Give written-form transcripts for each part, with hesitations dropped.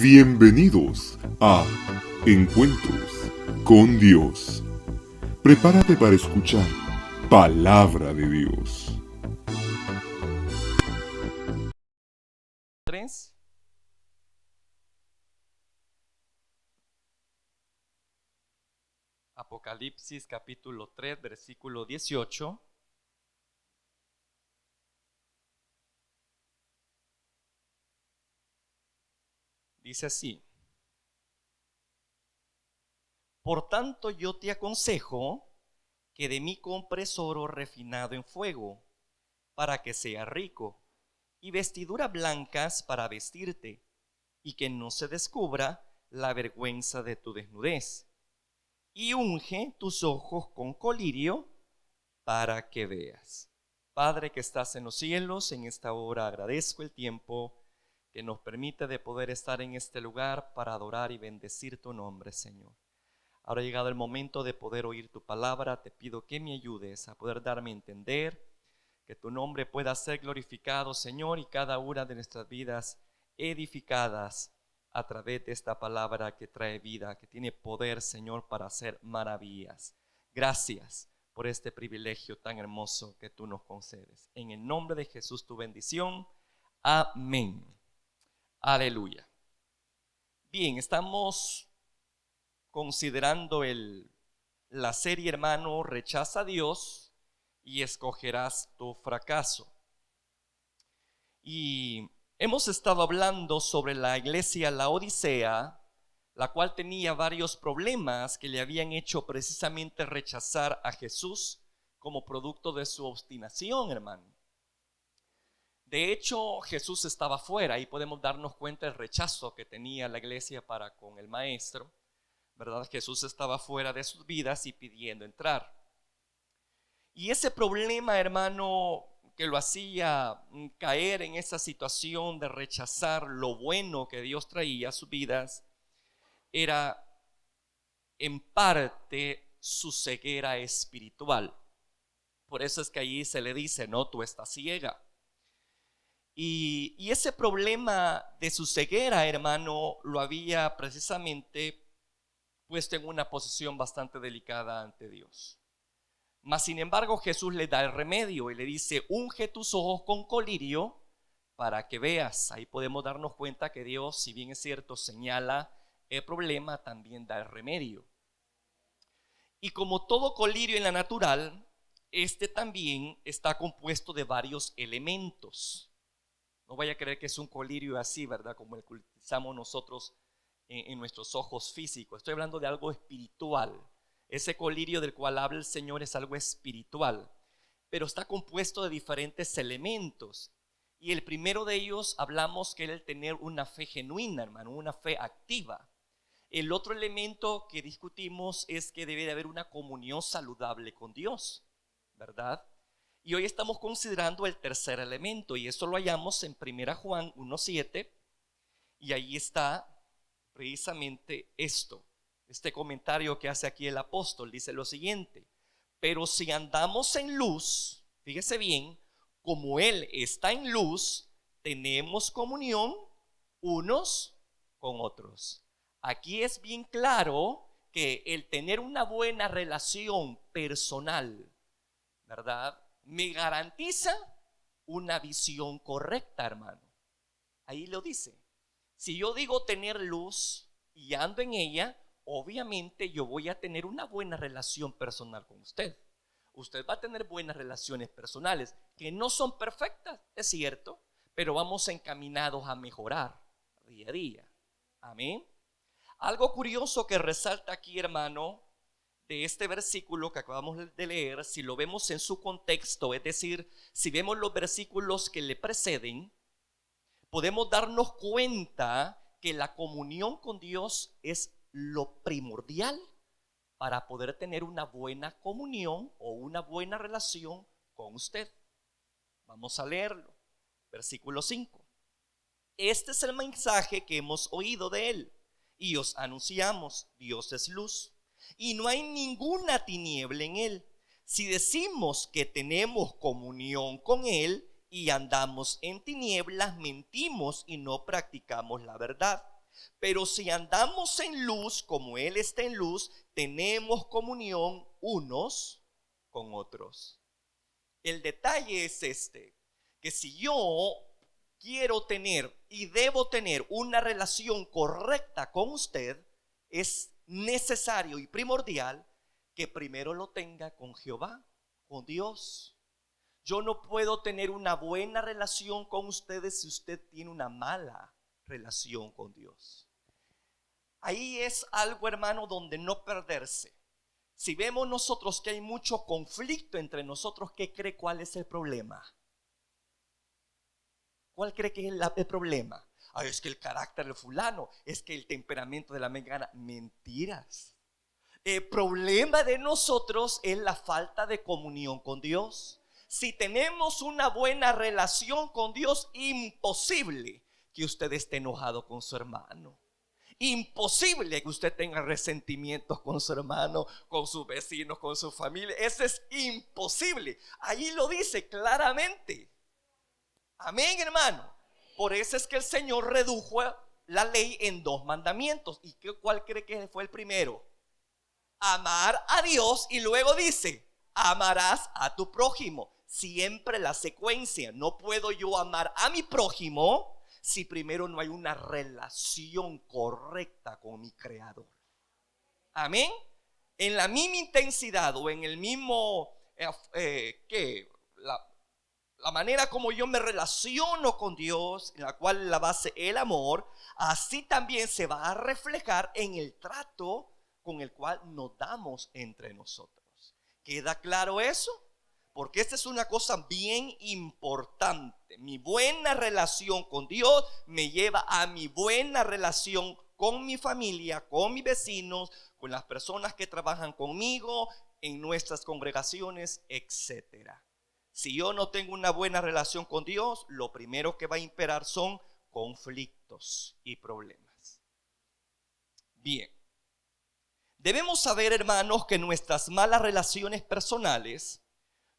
Bienvenidos a Encuentros con Dios. Prepárate para escuchar Palabra de Dios. 3. Apocalipsis capítulo 3, versículo 18. Dice así: Por tanto yo te aconsejo que de mí compres oro refinado en fuego, para que seas rico, y vestiduras blancas para vestirte, y que no se descubra la vergüenza de tu desnudez. Y unge tus ojos con colirio para que veas. Padre que estás en los cielos, en esta hora agradezco el tiempo que nos permite de poder estar en este lugar para adorar y bendecir tu nombre, Señor. Ahora ha llegado el momento de poder oír tu palabra. Te pido que me ayudes a poder darme a entender, que tu nombre pueda ser glorificado, Señor, y cada una de nuestras vidas edificadas a través de esta palabra que trae vida, que tiene poder, Señor, para hacer maravillas. Gracias por este privilegio tan hermoso que tú nos concedes. En el nombre de Jesús, tu bendición. Amén. Aleluya. Bien, estamos considerando la serie, hermano, Rechaza a Dios y escogerás tu fracaso. Y hemos estado hablando sobre la iglesia Laodicea, la cual tenía varios problemas que le habían hecho precisamente rechazar a Jesús como producto de su obstinación, hermano. De hecho, Jesús estaba fuera y podemos darnos cuenta del rechazo que tenía la iglesia para con el maestro, ¿verdad? Jesús estaba fuera de sus vidas y pidiendo entrar. Y ese problema, hermano, que lo hacía caer en esa situación de rechazar lo bueno que Dios traía a sus vidas, era en parte su ceguera espiritual. Por eso es que allí se le dice, no, tú estás ciega. Y ese problema de su ceguera, hermano, lo había precisamente puesto en una posición bastante delicada ante Dios. Mas sin embargo Jesús le da el remedio y le dice: unge tus ojos con colirio para que veas. Ahí podemos darnos cuenta que Dios, si bien es cierto, señala el problema, también da el remedio. Y como todo colirio en la natural, este también está compuesto de varios elementos. No vaya a creer que es un colirio así, ¿verdad? Como el que utilizamos nosotros en nuestros ojos físicos. Estoy hablando de algo espiritual. Ese colirio del cual habla el Señor es algo espiritual, pero está compuesto de diferentes elementos. Y el primero de ellos hablamos que es el tener una fe genuina, hermano, una fe activa. El otro elemento que discutimos es que debe de haber una comunión saludable con Dios, ¿verdad? Y hoy estamos considerando el tercer elemento, y eso lo hallamos en 1 Juan 1:7, y ahí está precisamente este comentario que hace aquí el apóstol. Dice lo siguiente: pero si andamos en luz, fíjese bien, como Él está en luz, tenemos comunión unos con otros. Aquí es bien claro que el tener una buena relación personal, ¿verdad?, me garantiza una visión correcta, hermano. Ahí lo dice. Si yo digo tener luz y ando en ella, obviamente yo voy a tener una buena relación personal con usted. Usted va a tener buenas relaciones personales, que no son perfectas, es cierto, pero vamos encaminados a mejorar día a día. Amén. Algo curioso que resalta aquí, hermano, de este versículo que acabamos de leer, si lo vemos en su contexto, es decir, si vemos los versículos que le preceden, podemos darnos cuenta que la comunión con Dios es lo primordial para poder tener una buena comunión o una buena relación con usted. Vamos a leerlo. Versículo 5. Este es el mensaje que hemos oído de Él y os anunciamos: Dios es luz y no hay ninguna tiniebla en Él. Si decimos que tenemos comunión con Él y andamos en tinieblas, mentimos y no practicamos la verdad. Pero si andamos en luz, como Él está en luz, tenemos comunión unos con otros. El detalle es este, que si yo quiero tener y debo tener una relación correcta con usted, es necesario y primordial que primero lo tenga con Jehová, con Dios. Yo no puedo tener una buena relación con ustedes si usted tiene una mala relación con Dios. Ahí es algo, hermano, donde no perderse. Si vemos nosotros que hay mucho conflicto entre nosotros, ¿qué cree cuál es el problema? ¿Cuál cree que es el problema? Es que el carácter del fulano, es que el temperamento de la mengana. Mentiras. El problema de nosotros es la falta de comunión con Dios. Si tenemos una buena relación con Dios, imposible que usted esté enojado con su hermano. Imposible que usted tenga resentimientos con su hermano, con sus vecinos, con su familia. Eso es imposible. Ahí lo dice claramente. Amén, hermano. Por eso es que el Señor redujo la ley en 2 mandamientos. ¿Y cuál cree que fue el primero? Amar a Dios, y luego dice, amarás a tu prójimo. Siempre la secuencia. No puedo yo amar a mi prójimo si primero no hay una relación correcta con mi Creador. Amén. En la misma intensidad o en el mismo la manera como yo me relaciono con Dios, en la cual la base el amor, así también se va a reflejar en el trato con el cual nos damos entre nosotros. ¿Queda claro eso? Porque esta es una cosa bien importante. Mi buena relación con Dios me lleva a mi buena relación con mi familia, con mis vecinos, con las personas que trabajan conmigo, en nuestras congregaciones, etcétera. Si yo no tengo una buena relación con Dios, lo primero que va a imperar son conflictos y problemas. Bien. Debemos saber, hermanos, que nuestras malas relaciones personales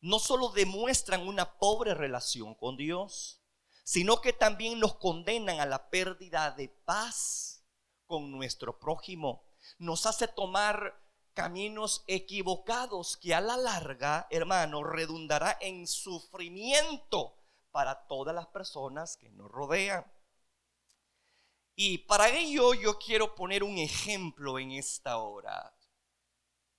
no solo demuestran una pobre relación con Dios, sino que también nos condenan a la pérdida de paz con nuestro prójimo. Nos hace tomar caminos equivocados que a la larga, hermano, redundará en sufrimiento para todas las personas que nos rodean. Y para ello yo quiero poner un ejemplo en esta hora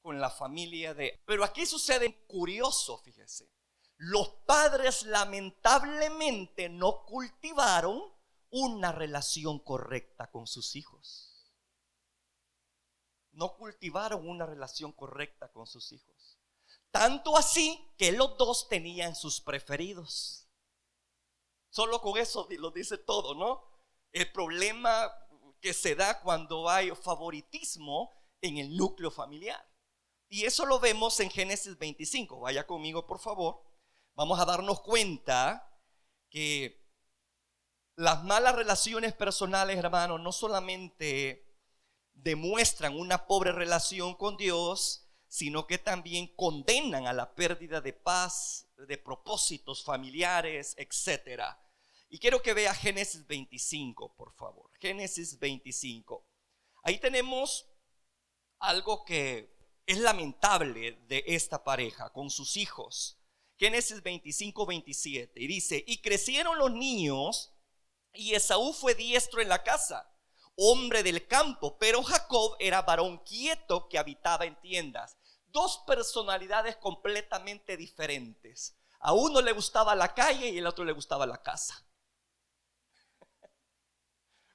con la familia Pero aquí sucede curioso, fíjese. Los padres lamentablemente no cultivaron una relación correcta con sus hijos. No cultivaron una relación correcta con sus hijos. Tanto así que los dos tenían sus preferidos. Solo con eso lo dice todo, ¿no? El problema que se da cuando hay favoritismo en el núcleo familiar. Y eso lo vemos en Génesis 25. Vaya conmigo, por favor. Vamos a darnos cuenta que las malas relaciones personales, hermanos, no solamente demuestran una pobre relación con Dios, sino que también condenan a la pérdida de paz, de propósitos familiares, etcétera. Y quiero que vea Génesis 25, por favor. Génesis 25. Ahí tenemos algo que es lamentable de esta pareja con sus hijos. Génesis 25, 27. Y dice, y crecieron los niños, y Esaú fue diestro en la casa, hombre del campo, pero Jacob era varón quieto que habitaba en tiendas. 2 personalidades completamente diferentes. A uno le gustaba la calle y al otro le gustaba la casa.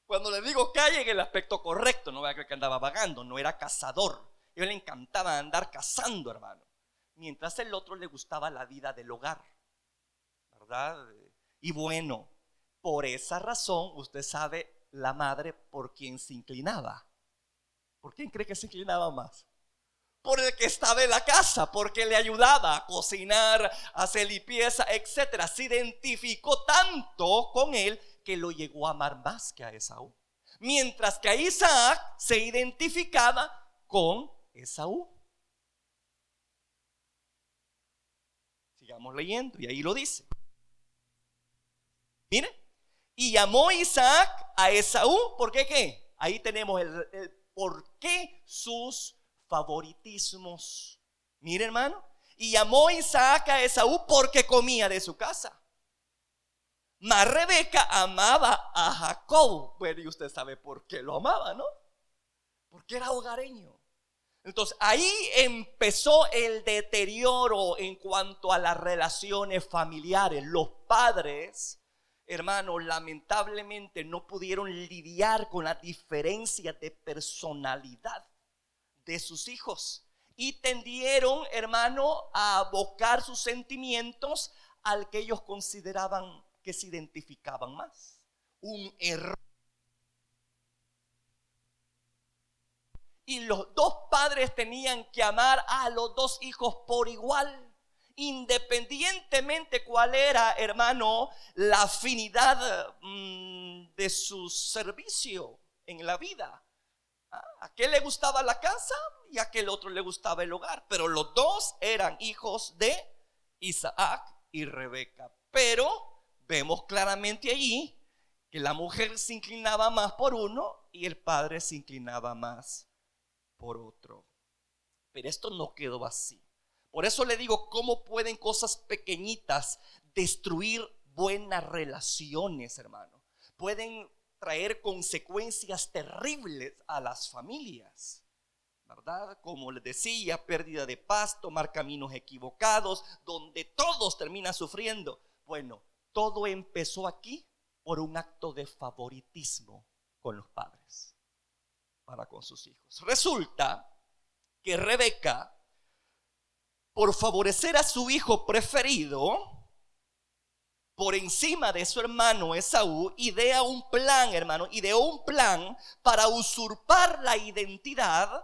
Cuando le digo calle, en el aspecto correcto, no voy a creer que andaba vagando, no era cazador. A él le encantaba andar cazando, hermano. Mientras el otro le gustaba la vida del hogar, ¿verdad? Y bueno, por esa razón, usted sabe la madre por quién se inclinaba. ¿Por quién cree que se inclinaba más? Por el que estaba en la casa, porque le ayudaba a cocinar, a hacer limpieza, etcétera. Se identificó tanto con él que lo llegó a amar más que a Esaú. Mientras que a Isaac se identificaba con Esaú. Sigamos leyendo y ahí lo dice. Mire, y llamó Isaac a Esaú, ¿por qué qué? ahí tenemos el por qué sus favoritismos. Mire, hermano, y llamó Isaac a Esaú porque comía de su casa. Mas Rebeca amaba a Jacob. Bueno, y usted sabe por qué lo amaba, ¿no? Porque era hogareño. Entonces ahí empezó el deterioro en cuanto a las relaciones familiares. Los padres, hermanos, lamentablemente no pudieron lidiar con las diferencias de personalidad de sus hijos y tendieron, hermano, a abocar sus sentimientos al que ellos consideraban que se identificaban más. Un error. Y los dos padres tenían que amar a los dos hijos por igual, independientemente cuál era, hermano, la afinidad de su servicio en la vida. A aquel le gustaba la casa y a aquel otro le gustaba el hogar, pero los dos eran hijos de Isaac y Rebeca. Pero vemos claramente allí que la mujer se inclinaba más por uno y el padre se inclinaba más por otro. Pero esto no quedó así. Por eso le digo, ¿cómo pueden cosas pequeñitas destruir buenas relaciones, hermano? Pueden traer consecuencias terribles a las familias, ¿verdad? Como les decía, pérdida de paz, tomar caminos equivocados, donde todos terminan sufriendo. Bueno, todo empezó aquí por un acto de favoritismo con los padres para con sus hijos. Resulta que Rebeca, por favorecer a su hijo preferido por encima de su hermano Esaú, ideó un plan para usurpar la identidad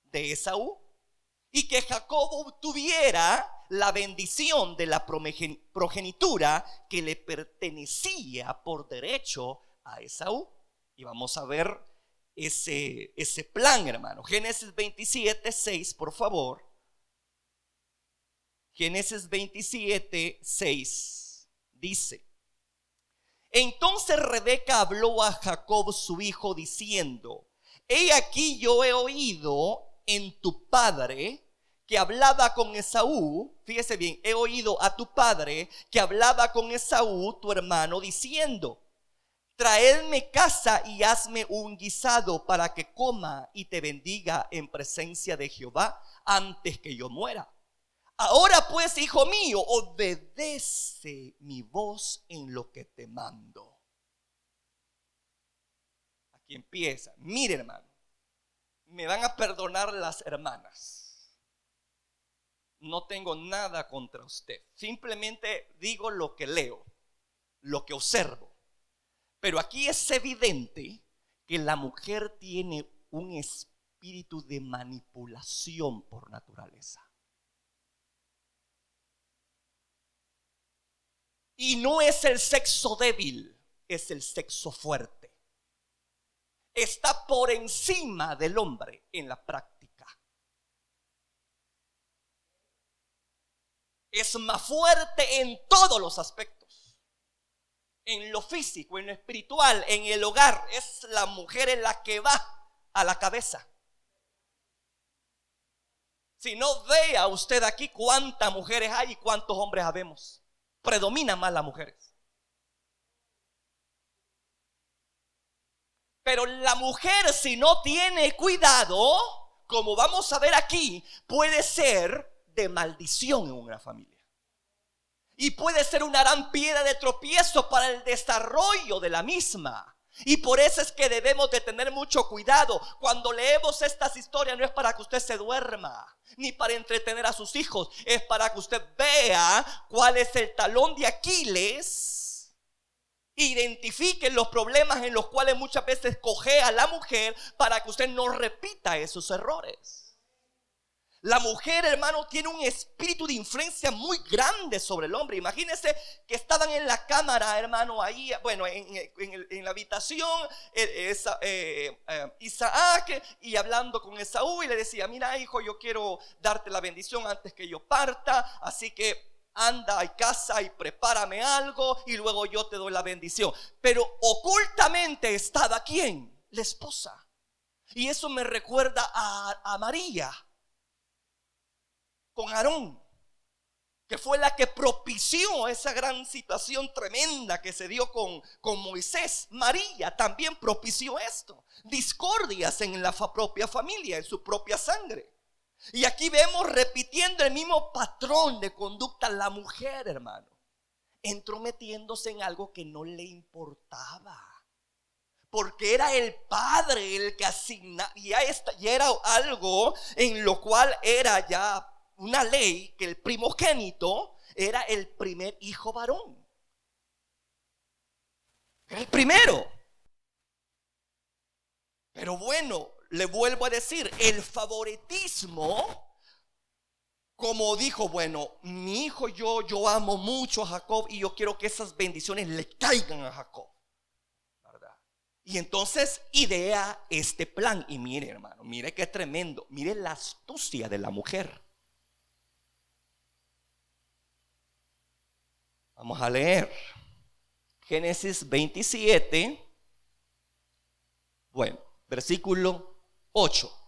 de Esaú y que Jacob obtuviera la bendición de la progenitura que le pertenecía por derecho a Esaú. Y vamos a ver ese plan, hermano. Génesis 27, 6, por favor. Génesis 27, 6 dice: entonces Rebeca habló a Jacob su hijo diciendo: he aquí, yo he oído en tu padre que hablaba con Esaú. Fíjese bien, he oído a tu padre que hablaba con Esaú, tu hermano, diciendo: traedme caza y hazme un guisado para que coma y te bendiga en presencia de Jehová antes que yo muera. Ahora pues, hijo mío, obedece mi voz en lo que te mando. Aquí empieza. Mire, hermano, me van a perdonar las hermanas. No tengo nada contra usted. Simplemente digo lo que leo, lo que observo. Pero aquí es evidente que la mujer tiene un espíritu de manipulación por naturaleza. Y no es el sexo débil, es el sexo fuerte. Está por encima del hombre en la práctica. Es más fuerte en todos los aspectos. En lo físico, en lo espiritual, en el hogar. Es la mujer en la que va a la cabeza. Si no, vea usted aquí cuántas mujeres hay y cuántos hombres habemos. Predominan más las mujeres. Pero la mujer, si no tiene cuidado, como vamos a ver aquí, puede ser de maldición en una familia. Y puede ser una gran piedra de tropiezo para el desarrollo de la misma. Y por eso es que debemos de tener mucho cuidado. Cuando leemos estas historias, no es para que usted se duerma, ni para entretener a sus hijos. Es para que usted vea cuál es el talón de Aquiles, identifique los problemas en los cuales muchas veces cojea a la mujer, para que usted no repita esos errores. La mujer, hermano, tiene un espíritu de influencia muy grande sobre el hombre. Imagínense que estaban en la cámara, hermano, ahí, bueno, en la habitación, Isaac, y hablando con Esaú, y le decía: mira, hijo, yo quiero darte la bendición antes que yo parta, así que anda a casa y prepárame algo y luego yo te doy la bendición. Pero ocultamente estaba ¿quién? la esposa. Y eso me recuerda a María con Aarón, que fue la que propició esa gran situación tremenda que se dio con Moisés. María también propició esto, discordias en la propia familia, en su propia sangre. Y aquí vemos repitiendo el mismo patrón de conducta la mujer, hermano, entrometiéndose en algo que no le importaba, porque era el padre el que asignaba, y ya era algo en lo cual era ya una ley, que el primogénito era el primer hijo varón, era el primero. Pero bueno, le vuelvo a decir, el favoritismo, como dijo, bueno, mi hijo, yo amo mucho a Jacob y yo quiero que esas bendiciones le caigan a Jacob, ¿verdad? Y entonces idea este plan. Y mire, hermano, mire qué tremendo, mire la astucia de la mujer. Vamos a leer Génesis 27, bueno, versículo 8.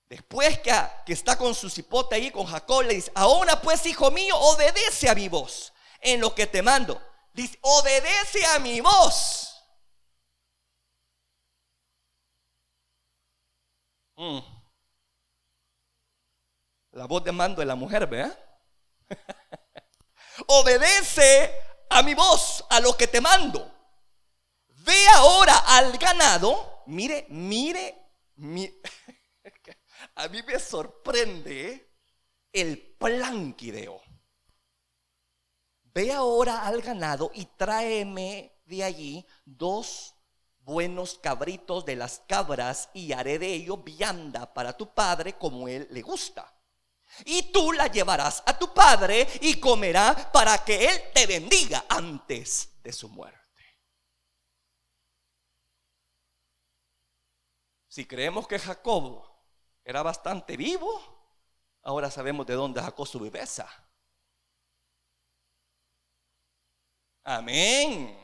Después que está con su cipote ahí con Jacob, le dice: ahora pues, hijo mío, obedece a mi voz en lo que te mando. Dice: obedece a mi voz. La voz de mando de la mujer, ¿verdad? Obedece a mi voz, a lo que te mando. Ve ahora al ganado. Mire. A mí me sorprende el plan que ideó. Ve ahora al ganado y tráeme de allí 2 buenos cabritos de las cabras y haré de ellos vianda para tu padre como él le gusta. Y tú la llevarás a tu padre y comerá para que él te bendiga antes de su muerte. Si creemos que Jacob era bastante vivo, ahora sabemos de dónde sacó su viveza. Amén.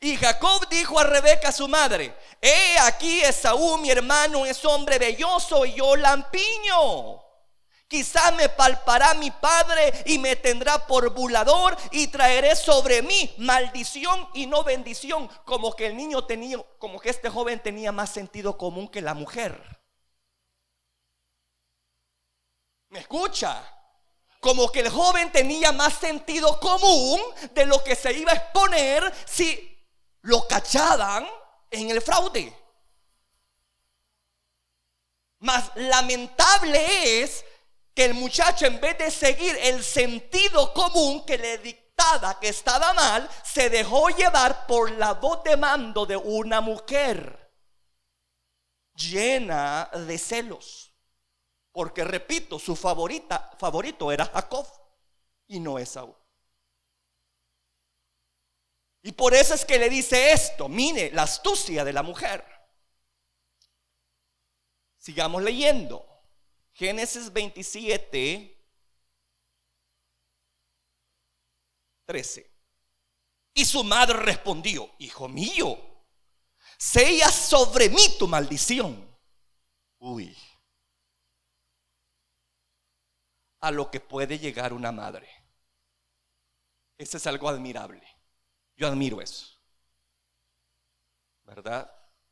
Y Jacob dijo a Rebeca su madre: he aquí, Esaú mi hermano es hombre velloso y yo lampiño. Quizá me palpará mi padre y me tendrá por burlador y traeré sobre mí maldición y no bendición. Como que el niño tenía, como que este joven tenía más sentido común que la mujer. ¿Me escucha? Como que el joven tenía más sentido común de lo que se iba a exponer si lo cachaban en el fraude. Mas lamentable es que el muchacho, en vez de seguir el sentido común que le dictaba que estaba mal, se dejó llevar por la voz de mando de una mujer llena de celos. Porque repito, su favorito era Jacob y no Esaú. Y por eso es que le dice esto. Mire la astucia de la mujer. Sigamos leyendo. Génesis 27, 13. Y su madre respondió: hijo mío, sea sobre mí tu maldición. Uy. A lo que puede llegar una madre. Eso es algo admirable. Yo admiro eso, ¿verdad?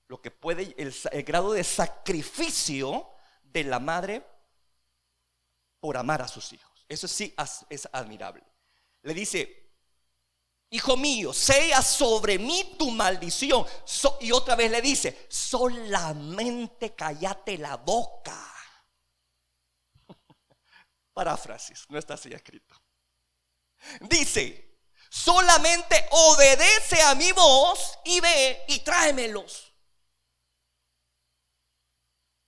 Lo que puede, el grado de sacrificio de la madre por amar a sus hijos. Eso sí es admirable. Le dice: hijo mío, sea sobre mí tu maldición. Y otra vez le dice: solamente cállate la boca. Paráfrasis, no está así escrito. Dice: solamente obedece a mi voz y ve y tráemelos.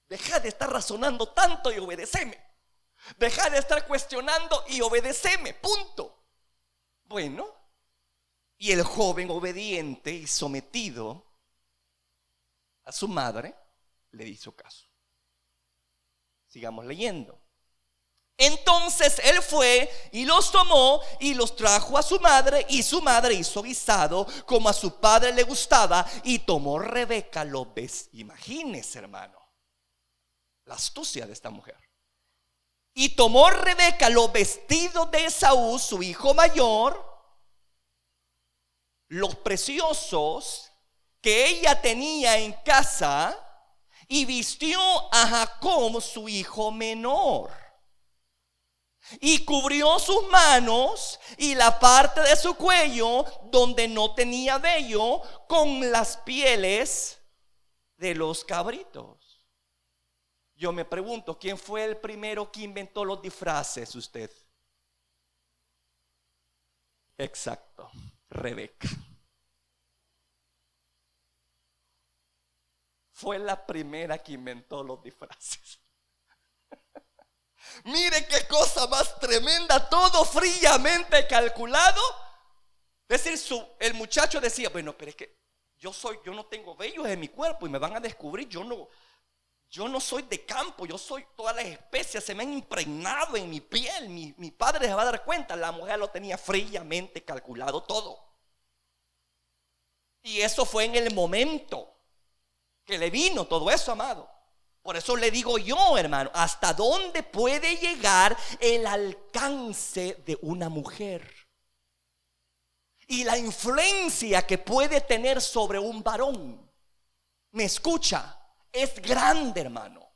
Deja de estar razonando tanto y obedeceme. Deja de estar cuestionando y obedeceme, punto. Bueno, y el joven obediente y sometido a su madre le hizo caso. Sigamos leyendo. Entonces él fue y los tomó y los trajo a su madre, y su madre hizo guisado como a su padre le gustaba, y tomó Rebeca los vestidos. Imagínese, hermano, la astucia de esta mujer. Y tomó Rebeca los vestidos de Esaú, su hijo mayor, los preciosos que ella tenía en casa, y vistió a Jacob, su hijo menor, y cubrió sus manos y la parte de su cuello donde no tenía vello con las pieles de los cabritos. Yo me pregunto, ¿quién fue el primero que inventó los disfraces? Usted. Exacto, Rebeca. Fue la primera que inventó los disfraces. Mire qué cosa más tremenda, todo fríamente calculado. Es decir, el muchacho decía, bueno, pero es que yo no tengo vellos en mi cuerpo y me van a descubrir, yo no soy de campo, todas las especias se me han impregnado en mi piel, mi padre se va a dar cuenta. La mujer lo tenía fríamente calculado todo. Y eso fue en el momento que le vino todo eso, amado. Por eso le digo yo, hermano, ¿hasta dónde puede llegar el alcance de una mujer? Y la influencia que puede tener sobre un varón. ¿Me escucha? Es grande, hermano.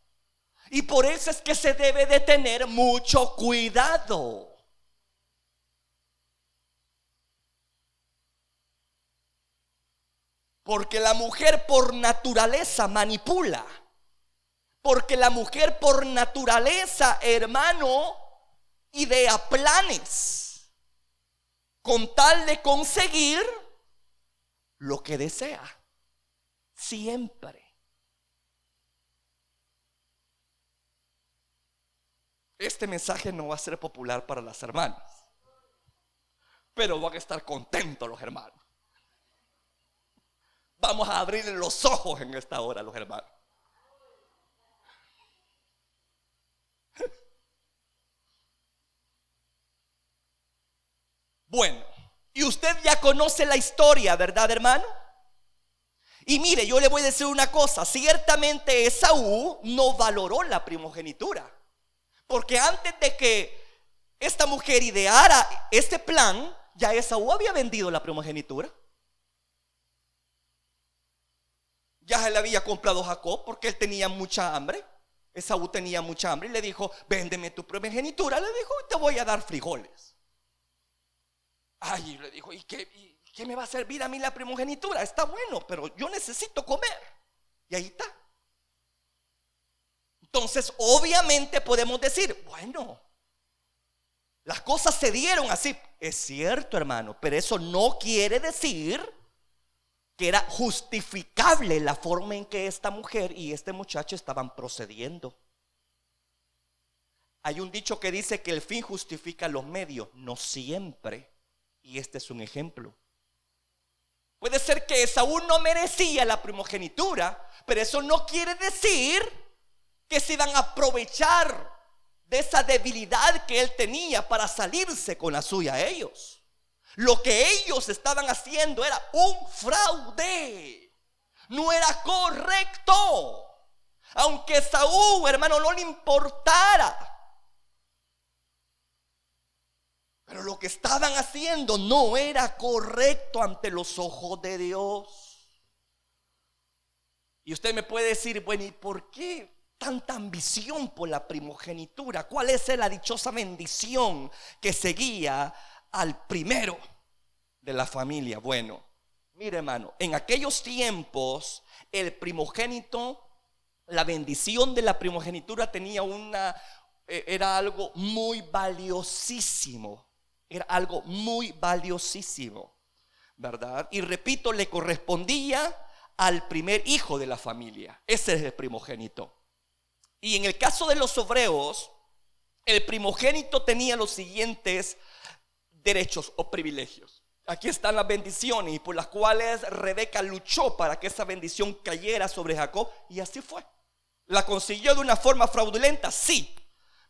Y por eso es que se debe de tener mucho cuidado. Porque la mujer por naturaleza manipula. Porque la mujer por naturaleza, hermano, idea planes con tal de conseguir lo que desea. Siempre. Este mensaje no va a ser popular para las hermanas, pero van a estar contentos los hermanos. Vamos a abrir los ojos en esta hora, los hermanos. Bueno, y usted ya conoce la historia, ¿verdad, hermano? Y mire, yo le voy a decir una cosa. Ciertamente Esaú no valoró la primogenitura, porque antes de que esta mujer ideara este plan, ya Esaú había vendido la primogenitura. Ya se le había comprado Jacob porque él tenía mucha hambre. Esaú tenía mucha hambre y le dijo, véndeme tu primogenitura. Le dijo, y te voy a dar frijoles. Ay, le dijo, ¿y qué me va a servir a mí la primogenitura? Está bueno, pero yo necesito comer. Y ahí está. Entonces, obviamente podemos decir, bueno, las cosas se dieron así. Es cierto, hermano, pero eso no quiere decir que era justificable la forma en que esta mujer y este muchacho estaban procediendo. Hay un dicho que dice que el fin justifica los medios. No siempre. Y este es un ejemplo. Puede ser que Esaú no merecía la primogenitura, pero eso no quiere decir que se iban a aprovechar de esa debilidad que él tenía para salirse con la suya a ellos. Lo que ellos estaban haciendo era un fraude. No era correcto. Aunque Esaú, hermano, no le importara, pero lo que estaban haciendo no era correcto ante los ojos de Dios. Y usted me puede decir, bueno, ¿y por qué tanta ambición por la primogenitura? ¿Cuál es la dichosa bendición que seguía al primero de la familia? Bueno, mire, hermano, en aquellos tiempos el primogénito, la bendición de la primogenitura era algo muy valiosísimo. Era algo muy valiosísimo, ¿verdad? Y repito, le correspondía al primer hijo de la familia. Ese es el primogénito. Y en el caso de los hebreos, el primogénito tenía los siguientes derechos o privilegios. Aquí están las bendiciones y por las cuales Rebeca luchó para que esa bendición cayera sobre Jacob, y así fue. ¿La consiguió de una forma fraudulenta? Sí,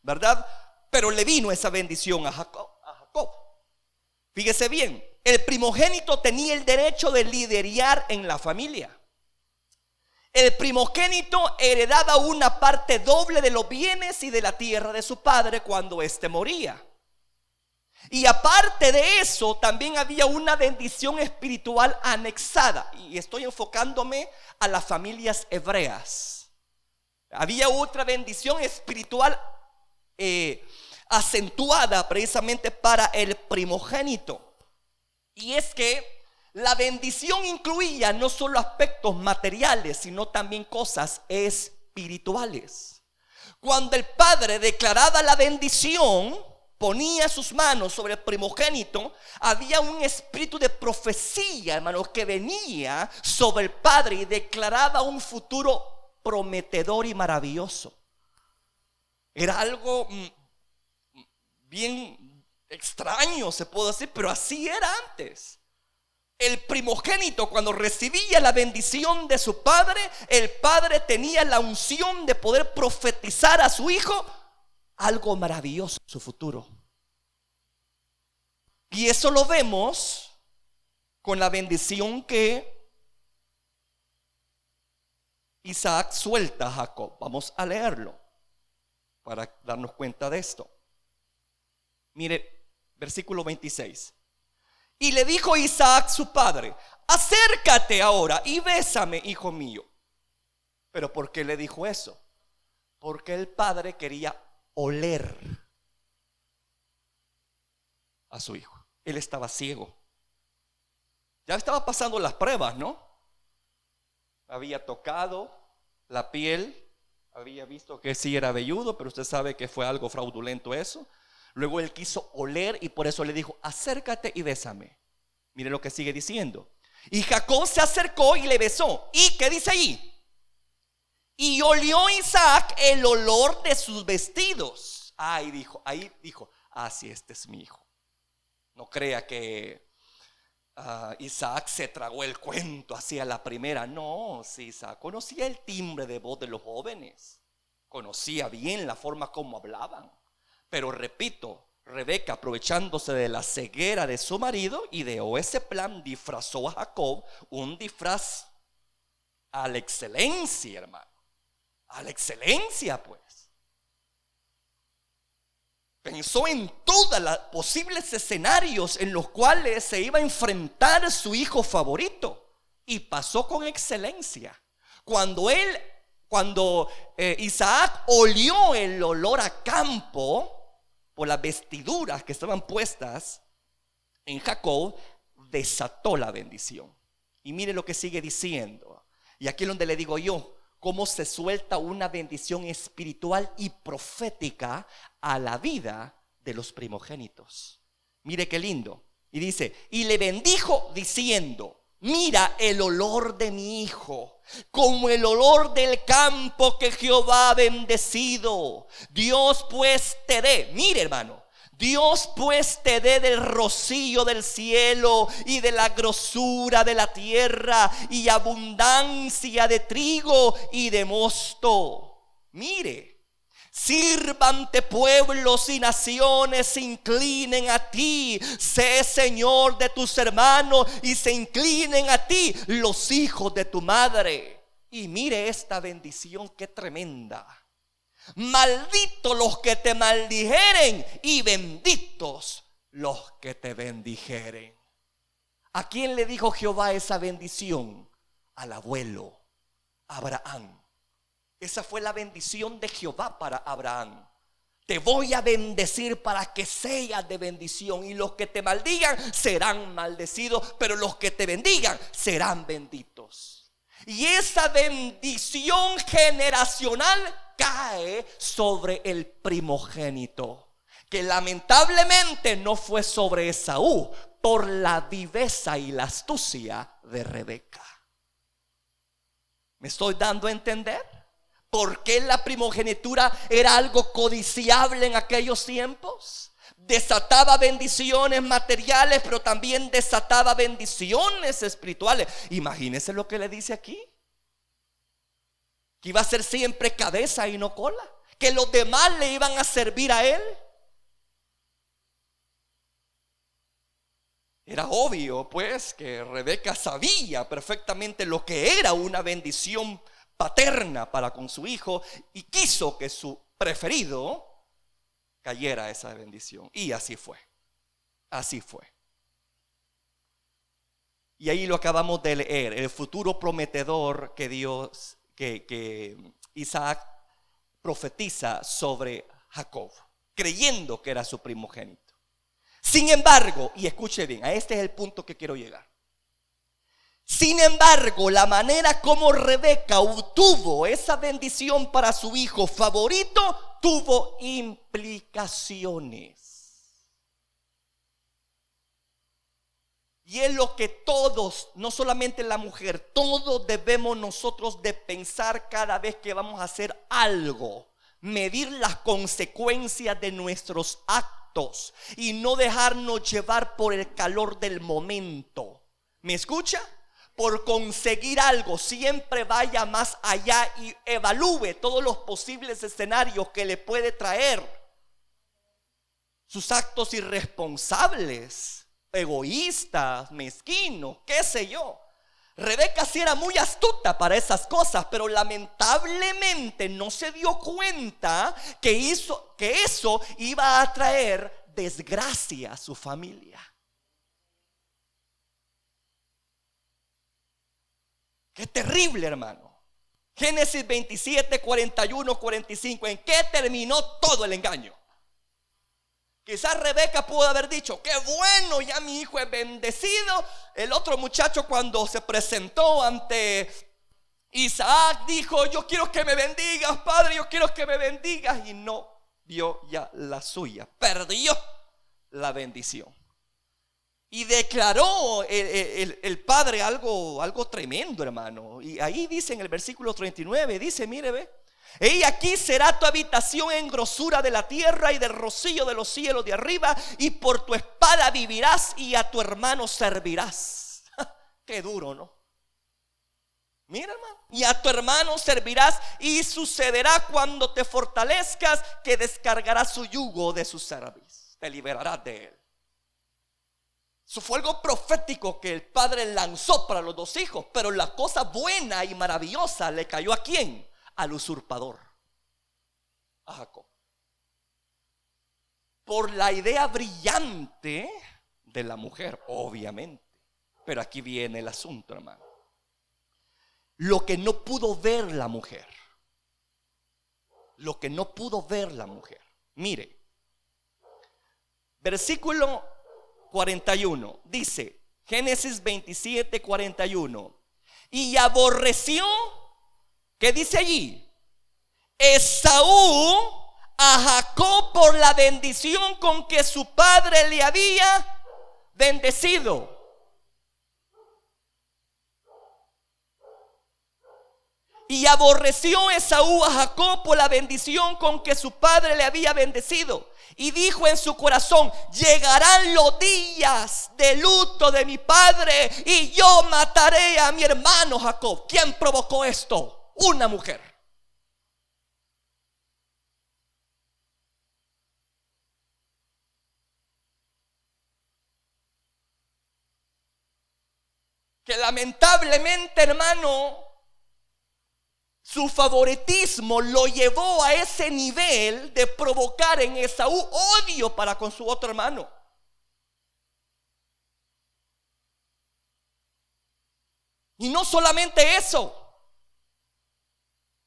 ¿verdad? pero le vino esa bendición a Jacob. Fíjese bien, el primogénito tenía el derecho de liderar en la familia. El primogénito heredaba una parte doble de los bienes y de la tierra de su padre cuando éste moría. Y aparte de eso, también había una bendición espiritual anexada. Y estoy enfocándome a las familias hebreas. Había otra bendición espiritual acentuada precisamente para el primogénito. Y es que la bendición incluía no solo aspectos materiales, sino también cosas espirituales. Cuando el padre declaraba la bendición, ponía sus manos sobre el primogénito, había un espíritu de profecía, hermanos, que venía sobre el padre y declaraba un futuro prometedor y maravilloso. Era algo bien extraño, se puede decir, pero así era antes. El primogénito, cuando recibía la bendición de su padre, el padre tenía la unción de poder profetizar a su hijo algo maravilloso en su futuro. Y eso lo vemos con la bendición que Isaac suelta a Jacob. Vamos a leerlo para darnos cuenta de esto. Mire, versículo 26. Y le dijo Isaac su padre: acércate ahora y bésame, hijo mío. ¿Pero por qué le dijo eso? Porque el padre quería oler a su hijo. Él estaba ciego. Ya estaba pasando las pruebas, ¿no? Había tocado la piel, había visto que sí era velludo, pero usted sabe que fue algo fraudulento eso. Luego él quiso oler y por eso le dijo: acércate y bésame. Mire lo que sigue diciendo. Y Jacob se acercó y le besó. ¿Y qué dice ahí? Y olió Isaac el olor de sus vestidos. Ahí dijo, sí, este es mi hijo. No crea que Isaac se tragó el cuento así a la primera. No, sí, Isaac conocía el timbre de voz de los jóvenes. Conocía bien la forma como hablaban. Pero repito, Rebeca, aprovechándose de la ceguera de su marido, ideó ese plan, disfrazó a Jacob, un disfraz a la excelencia, hermano. A la excelencia, pues. Pensó en todos los posibles escenarios en los cuales se iba a enfrentar su hijo favorito, y pasó con excelencia. Cuando Isaac olió el olor a campo por las vestiduras que estaban puestas en Jacob, desató la bendición. Y mire lo que sigue diciendo. Y aquí es donde le digo yo, cómo se suelta una bendición espiritual y profética a la vida de los primogénitos. Mire qué lindo. Y dice: y le bendijo diciendo: mira el olor de mi hijo, como el olor del campo que Jehová ha bendecido. Dios pues te dé, mire hermano, Dios pues te dé del rocío del cielo y de la grosura de la tierra y abundancia de trigo y de mosto. Mire, sírvante pueblos y naciones, se inclinen a ti. Sé Señor de tus hermanos y se inclinen a ti los hijos de tu madre. Y mire esta bendición, qué tremenda. Malditos los que te maldijeren y benditos los que te bendijeren. ¿A quién le dijo Jehová esa bendición? Al abuelo Abraham. Esa fue la bendición de Jehová para Abraham. Te voy a bendecir para que seas de bendición, y los que te maldigan serán maldecidos, pero los que te bendigan serán benditos. Y esa bendición generacional cae sobre el primogénito, que lamentablemente no fue sobre Esaú, por la viveza y la astucia de Rebeca. ¿Me estoy dando a entender? ¿Por qué la primogenitura era algo codiciable en aquellos tiempos? Desataba bendiciones materiales, pero también desataba bendiciones espirituales. Imagínense lo que le dice aquí: que iba a ser siempre cabeza y no cola, que los demás le iban a servir a él. Era obvio, pues, que Rebeca sabía perfectamente lo que era una bendición paterna para con su hijo y quiso que su preferido cayera esa bendición. Y así fue. Así fue. Y ahí lo acabamos de leer, el futuro prometedor que Isaac profetiza sobre Jacob, creyendo que era su primogénito. Sin embargo, y escuche bien, a este es el punto que quiero llegar. Sin embargo, la manera como Rebeca obtuvo esa bendición para su hijo favorito tuvo implicaciones. Y es lo que todos, no solamente la mujer, todos debemos nosotros de pensar cada vez que vamos a hacer algo, medir las consecuencias de nuestros actos y no dejarnos llevar por el calor del momento. ¿Me escucha? Por conseguir algo, siempre vaya más allá y evalúe todos los posibles escenarios que le puede traer. Sus actos irresponsables, egoístas, mezquinos, qué sé yo. Rebeca sí era muy astuta para esas cosas, pero lamentablemente no se dio cuenta que eso iba a traer desgracia a su familia. Qué terrible, hermano. Génesis 27, 41, 45. ¿En qué terminó todo el engaño? Quizás Rebeca pudo haber dicho: qué bueno, ya mi hijo es bendecido. El otro muchacho, cuando se presentó ante Isaac, dijo: yo quiero que me bendigas, padre, yo quiero que me bendigas. Y no vio ya la suya, perdió la bendición. Y declaró el padre algo tremendo, hermano. Y ahí dice en el versículo 39, dice: mire, ve, he aquí será tu habitación en grosura de la tierra y del rocío de los cielos de arriba, y por tu espada vivirás y a tu hermano servirás. Qué duro, ¿no? Mira, hermano, y a tu hermano servirás, y sucederá cuando te fortalezcas que descargarás su yugo de su cerviz, te liberarás de él. Eso fue algo profético que el padre lanzó para los dos hijos. Pero la cosa buena y maravillosa le cayó ¿a quién? Al usurpador, a Jacob, por la idea brillante de la mujer, obviamente. Pero aquí viene el asunto, hermano. Lo que no pudo ver la mujer, lo que no pudo ver la mujer. Mire, versículo 41 dice, Génesis 27, 41. Y aborreció, ¿qué dice allí? Esaú a Jacob por la bendición con que su padre le había bendecido. Y aborreció Esaú a Jacob por la bendición con que su padre le había bendecido. Y dijo en su corazón: llegarán los días de luto de mi padre y yo mataré a mi hermano Jacob. ¿Quién provocó esto? Una mujer. Que lamentablemente, hermano, su favoritismo lo llevó a ese nivel de provocar en Esaú odio para con su otro hermano. Y no solamente eso,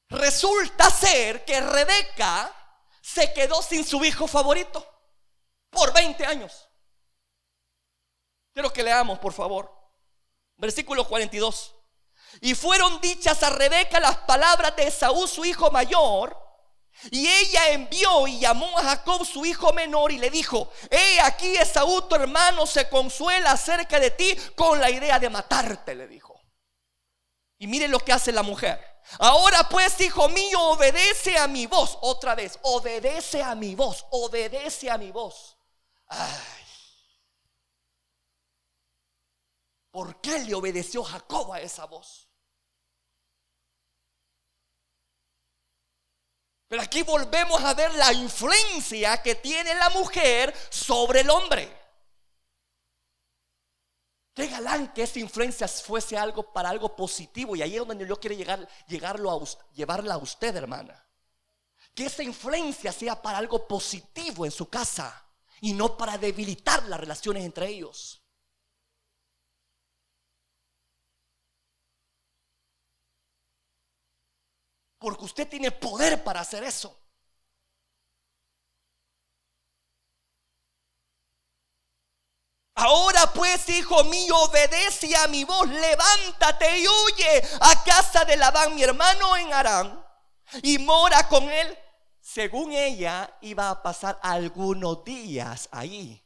resulta ser que Rebeca se quedó sin su hijo favorito por 20 años. Quiero que leamos, por favor, versículo 42. Y fueron dichas a Rebeca las palabras de Esaú su hijo mayor, y ella envió y llamó a Jacob su hijo menor y le dijo: he aquí Esaú tu hermano se consuela acerca de ti con la idea de matarte, le dijo. Y mire lo que hace la mujer. Ahora pues, hijo mío, obedece a mi voz. Otra vez, obedece a mi voz, obedece a mi voz. Ay, ¿por qué le obedeció Jacob a esa voz? Pero aquí volvemos a ver la influencia que tiene la mujer sobre el hombre. Qué galán que esa influencia fuese algo para algo positivo. Y ahí es donde yo quiero llevarla a usted, hermana. Que esa influencia sea para algo positivo en su casa y no para debilitar las relaciones entre ellos. Porque usted tiene poder para hacer eso. Ahora pues, hijo mío, obedece a mi voz, levántate y huye a casa de Labán, mi hermano, en Harán, y mora con él. Según ella, iba a pasar algunos días ahí.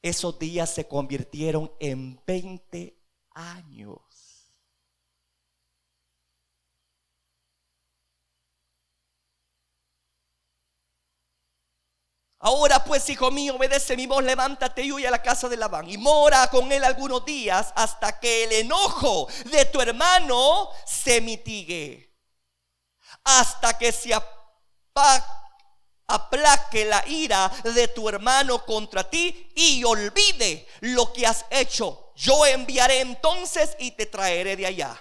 Esos días se convirtieron en 20 años. Ahora pues, hijo mío, obedece mi voz, levántate y huye a la casa de Labán y mora con él algunos días hasta que el enojo de tu hermano se mitigue, hasta que se aplaque la ira de tu hermano contra ti y olvide lo que has hecho. Yo enviaré entonces y te traeré de allá.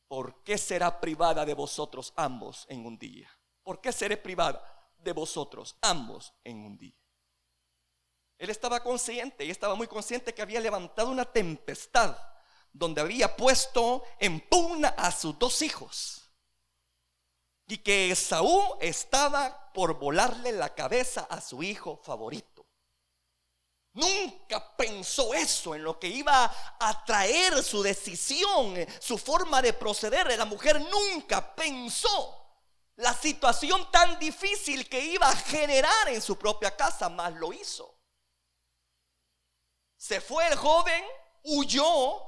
¿Por qué será privada de vosotros ambos en un día? ¿Por qué seré privada de vosotros ambos en un día? Él estaba consciente y estaba muy consciente que había levantado una tempestad donde había puesto en pugna a sus dos hijos y que Esaú estaba por volarle la cabeza a su hijo favorito. Nunca pensó eso, en lo que iba a traer su decisión, su forma de proceder. La mujer nunca pensó la situación tan difícil que iba a generar en su propia casa, mas lo hizo. Se fue el joven, huyó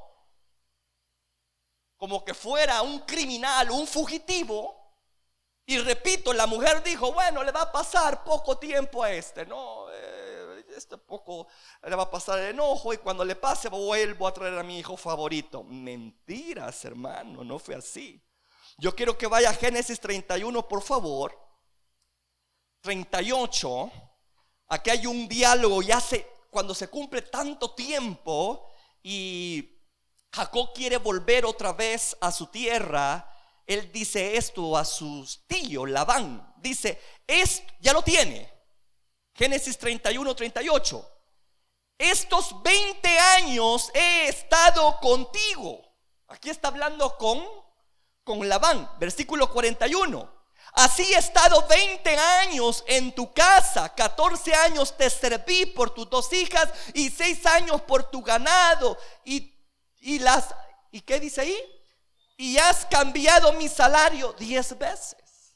como que fuera un criminal, un fugitivo. Y repito, la mujer dijo, bueno, le va a pasar poco tiempo a poco le va a pasar el enojo, y cuando le pase vuelvo a traer a mi hijo favorito. Mentiras, hermano, no fue así. Yo quiero que vaya a Génesis 31, por favor. 38. Aquí hay un diálogo, cuando se cumple tanto tiempo y Jacob quiere volver otra vez a su tierra. Él dice esto a su tío Labán. Dice, ya lo tiene. Génesis 31, 38. Estos 20 años he estado contigo. Aquí está hablando con Labán, versículo 41. Así he estado 20 años en tu casa, 14 años te serví por tus dos hijas y 6 años por tu ganado. ¿Y qué dice ahí? Y has cambiado mi salario 10 veces.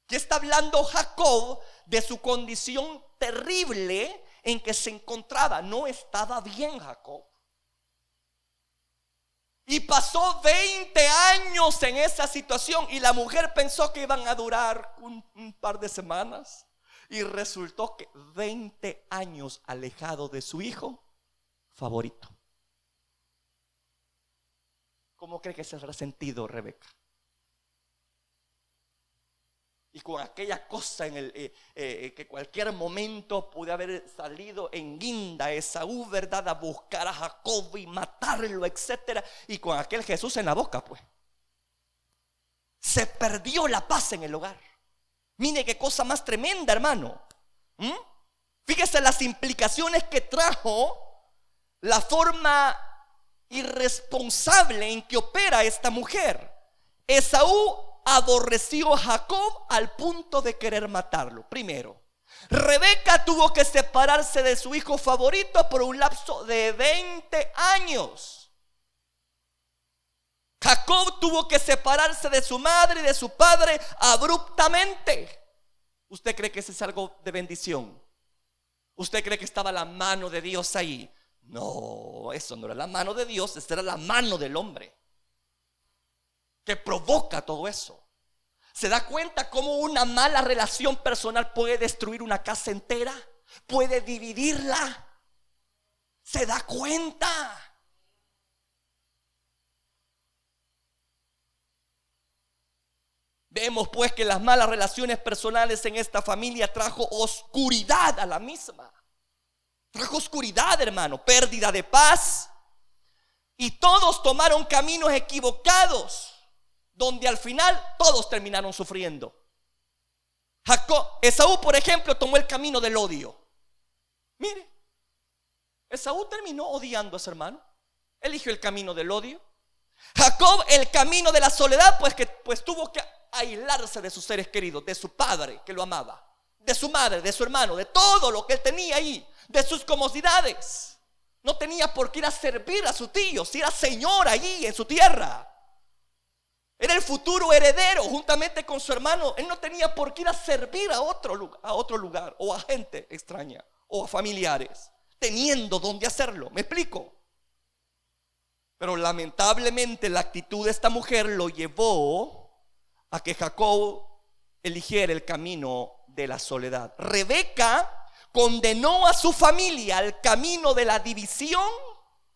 ¿Qué está hablando Jacob de su condición terrible en que se encontraba? No estaba bien Jacob. Y pasó 20 años en esa situación, y la mujer pensó que iban a durar un par de semanas, y resultó que 20 años alejado de su hijo favorito. ¿Cómo cree que se habrá sentido Rebeca? Y con aquella cosa que cualquier momento pude haber salido en guinda Esaú, ¿verdad?, a buscar a Jacob y matarlo, etcétera. Y con aquel Jesús en la boca, pues se perdió la paz en el hogar. Mire qué cosa más tremenda, hermano. Fíjese las implicaciones que trajo la forma irresponsable en que opera esta mujer. Esaú aborreció a Jacob al punto de querer matarlo. Primero, Rebeca tuvo que separarse de su hijo favorito por un lapso de 20 años. Jacob tuvo que separarse de su madre y de su padre abruptamente. ¿Usted cree que eso es algo de bendición? ¿Usted cree que estaba la mano de Dios ahí? No, eso no era la mano de Dios, esa era la mano del hombre que provoca todo eso. ¿Se da cuenta cómo una mala relación personal puede destruir una casa entera? Puede dividirla. ¿Se da cuenta? Vemos pues que las malas relaciones personales en esta familia trajo oscuridad a la misma. Trajo oscuridad, hermano, pérdida de paz, Y todos tomaron caminos equivocados, donde al final todos terminaron sufriendo. Esaú, por ejemplo, tomó el camino del odio. Mire, Esaú terminó odiando a su hermano. Eligió el camino del odio. Jacob, el camino de la soledad, pues tuvo que aislarse de sus seres queridos, de su padre que lo amaba, de su madre, de su hermano, de todo lo que él tenía ahí, de sus comodidades. No tenía por qué ir a servir a su tío, si era señor allí en su tierra. Era el futuro heredero juntamente con su hermano. Él no tenía por qué ir a servir a otro lugar o a gente extraña o a familiares, teniendo donde hacerlo. ¿Me explico? Pero lamentablemente la actitud de esta mujer lo llevó a que Jacob eligiera el camino de la soledad. Rebeca condenó a su familia al camino de la división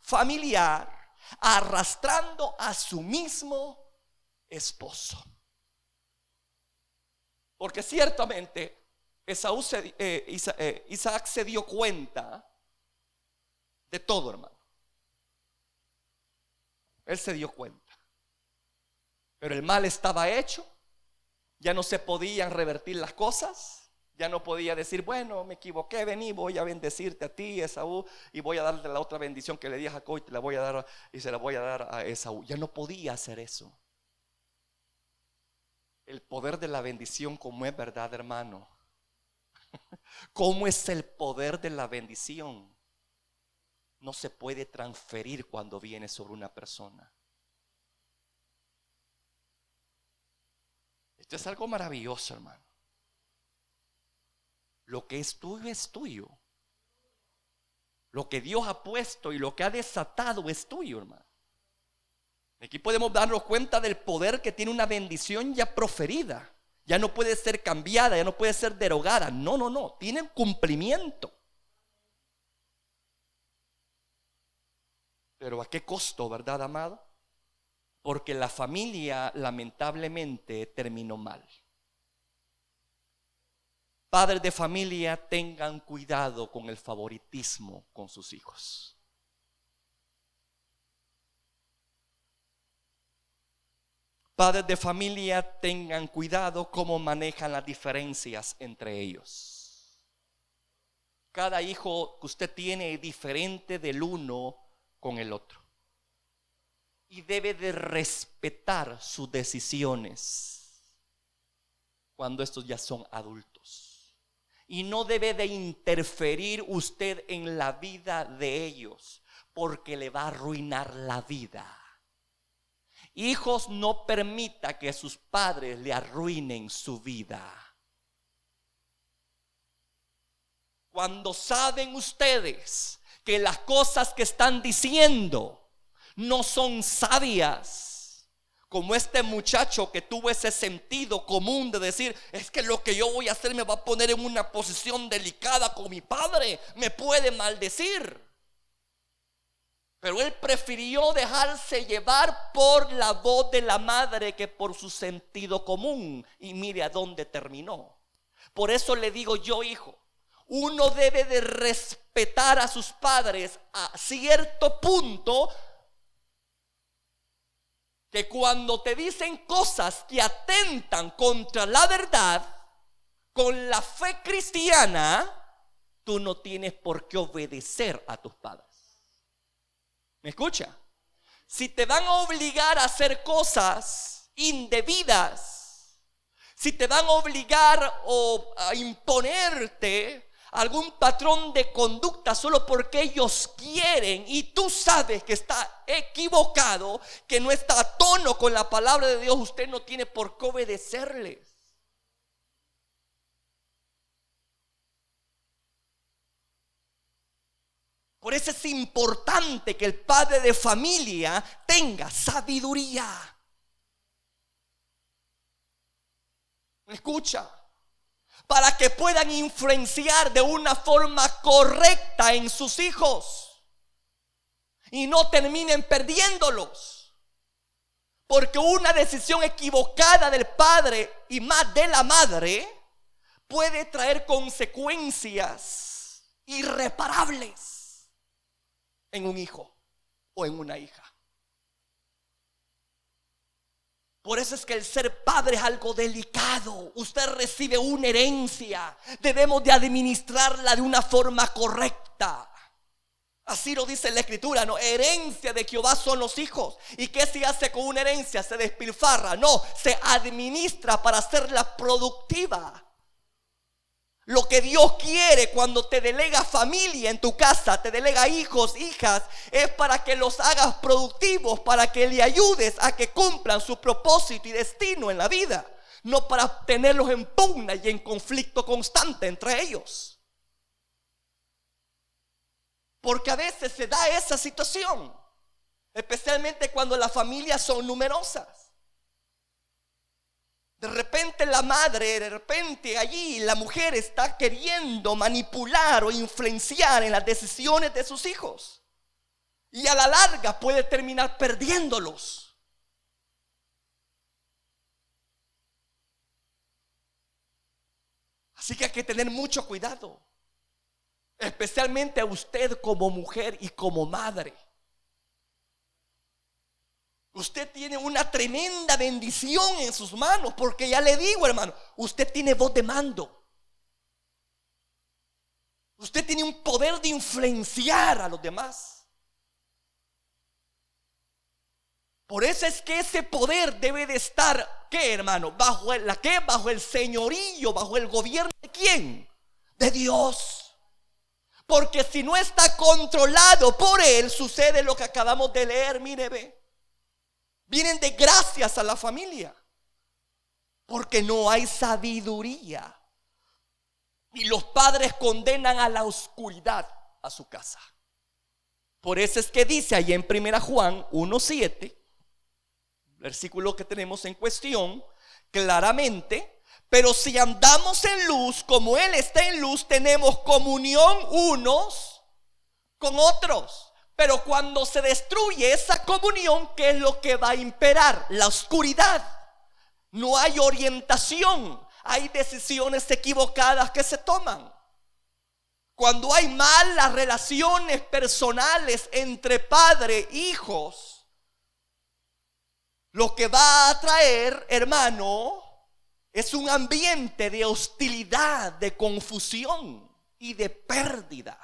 familiar, arrastrando a su mismo esposo. Porque ciertamente Isaac se dio cuenta de todo, hermano. Él se dio cuenta. Pero el mal estaba hecho. Ya no se podían revertir las cosas. Ya no podía decir, bueno, me equivoqué, vení, voy a bendecirte a ti, Esaú, y voy a darle la otra bendición que le di a Jacob y te la voy a dar, y se la voy a dar a Esaú. Ya no podía hacer eso. El poder de la bendición, como es, verdad, hermano. ¿Cómo es el poder de la bendición? No se puede transferir cuando viene sobre una persona. Esto es algo maravilloso, hermano. Lo que es tuyo es tuyo. Lo que Dios ha puesto y lo que ha desatado es tuyo, hermano. Aquí podemos darnos cuenta del poder que tiene una bendición ya proferida. Ya no puede ser cambiada, ya no puede ser derogada. No, tiene cumplimiento. Pero ¿a qué costo, verdad, amado? Porque la familia lamentablemente terminó mal. Padres de familia, tengan cuidado con el favoritismo con sus hijos. Padres de familia, tengan cuidado cómo manejan las diferencias entre ellos. Cada hijo que usted tiene es diferente del uno con el otro. Y debe de respetar sus decisiones cuando estos ya son adultos. Y no debe de interferir usted en la vida de ellos, porque le va a arruinar la vida. Hijos, no permita que sus padres le arruinen su vida. Cuando saben ustedes que las cosas que están diciendo no son sabias, como este muchacho que tuvo ese sentido común de decir, es que lo que yo voy a hacer me va a poner en una posición delicada con mi padre, me puede maldecir. Pero él prefirió dejarse llevar por la voz de la madre que por su sentido común. Y mire a dónde terminó. Por eso le digo yo, hijo, uno debe de respetar a sus padres a cierto punto, que cuando te dicen cosas que atentan contra la verdad, con la fe cristiana, tú no tienes por qué obedecer a tus padres. ¿Me escucha? Si te van a obligar a hacer cosas indebidas, si te van a obligar o a imponerte algún patrón de conducta solo porque ellos quieren y tú sabes que está equivocado, que no está a tono con la palabra de Dios, usted no tiene por qué obedecerles. Por eso es importante que el padre de familia tenga sabiduría. ¿Me escucha? Para que puedan influenciar de una forma correcta en sus hijos y no terminen perdiéndolos. Porque una decisión equivocada del padre y más de la madre puede traer consecuencias irreparables en un hijo o en una hija. Por eso es que el ser padre es algo delicado. Usted recibe una herencia. Debemos de administrarla de una forma correcta. Así lo dice la escritura, ¿no? Herencia de Jehová son los hijos. ¿Y qué se hace con una herencia? Se despilfarra. No, se administra para hacerla productiva. Lo que Dios quiere cuando te delega familia en tu casa, te delega hijos, hijas, es para que los hagas productivos, para que le ayudes a que cumplan su propósito y destino en la vida, no para tenerlos en pugna y en conflicto constante entre ellos. Porque a veces se da esa situación, especialmente cuando las familias son numerosas. De repente la madre, de repente allí la mujer está queriendo manipular o influenciar en las decisiones de sus hijos. Y a la larga puede terminar perdiéndolos. Así que hay que tener mucho cuidado. Especialmente a usted como mujer y como madre. Usted tiene una tremenda bendición en sus manos, porque ya le digo, hermano, usted tiene voz de mando. Usted tiene un poder de influenciar a los demás. Por eso es que ese poder debe de estar, ¿qué, hermano? Bajo el señorío, bajo el gobierno de ¿quién? De Dios. Porque si no está controlado por él, sucede lo que acabamos de leer, mire, ve. Vienen desgracias a la familia porque no hay sabiduría. Y los padres condenan a la oscuridad a su casa. Por eso es que dice ahí en 1 Juan 1:7, versículo que tenemos en cuestión, claramente: pero si andamos en luz como Él está en luz, tenemos comunión unos con otros. Pero cuando se destruye esa comunión, ¿qué es lo que va a imperar? La oscuridad. No hay orientación. Hay decisiones equivocadas que se toman. Cuando hay malas relaciones personales entre padre e hijos, lo que va a traer, hermano, es un ambiente de hostilidad, de confusión y de pérdida.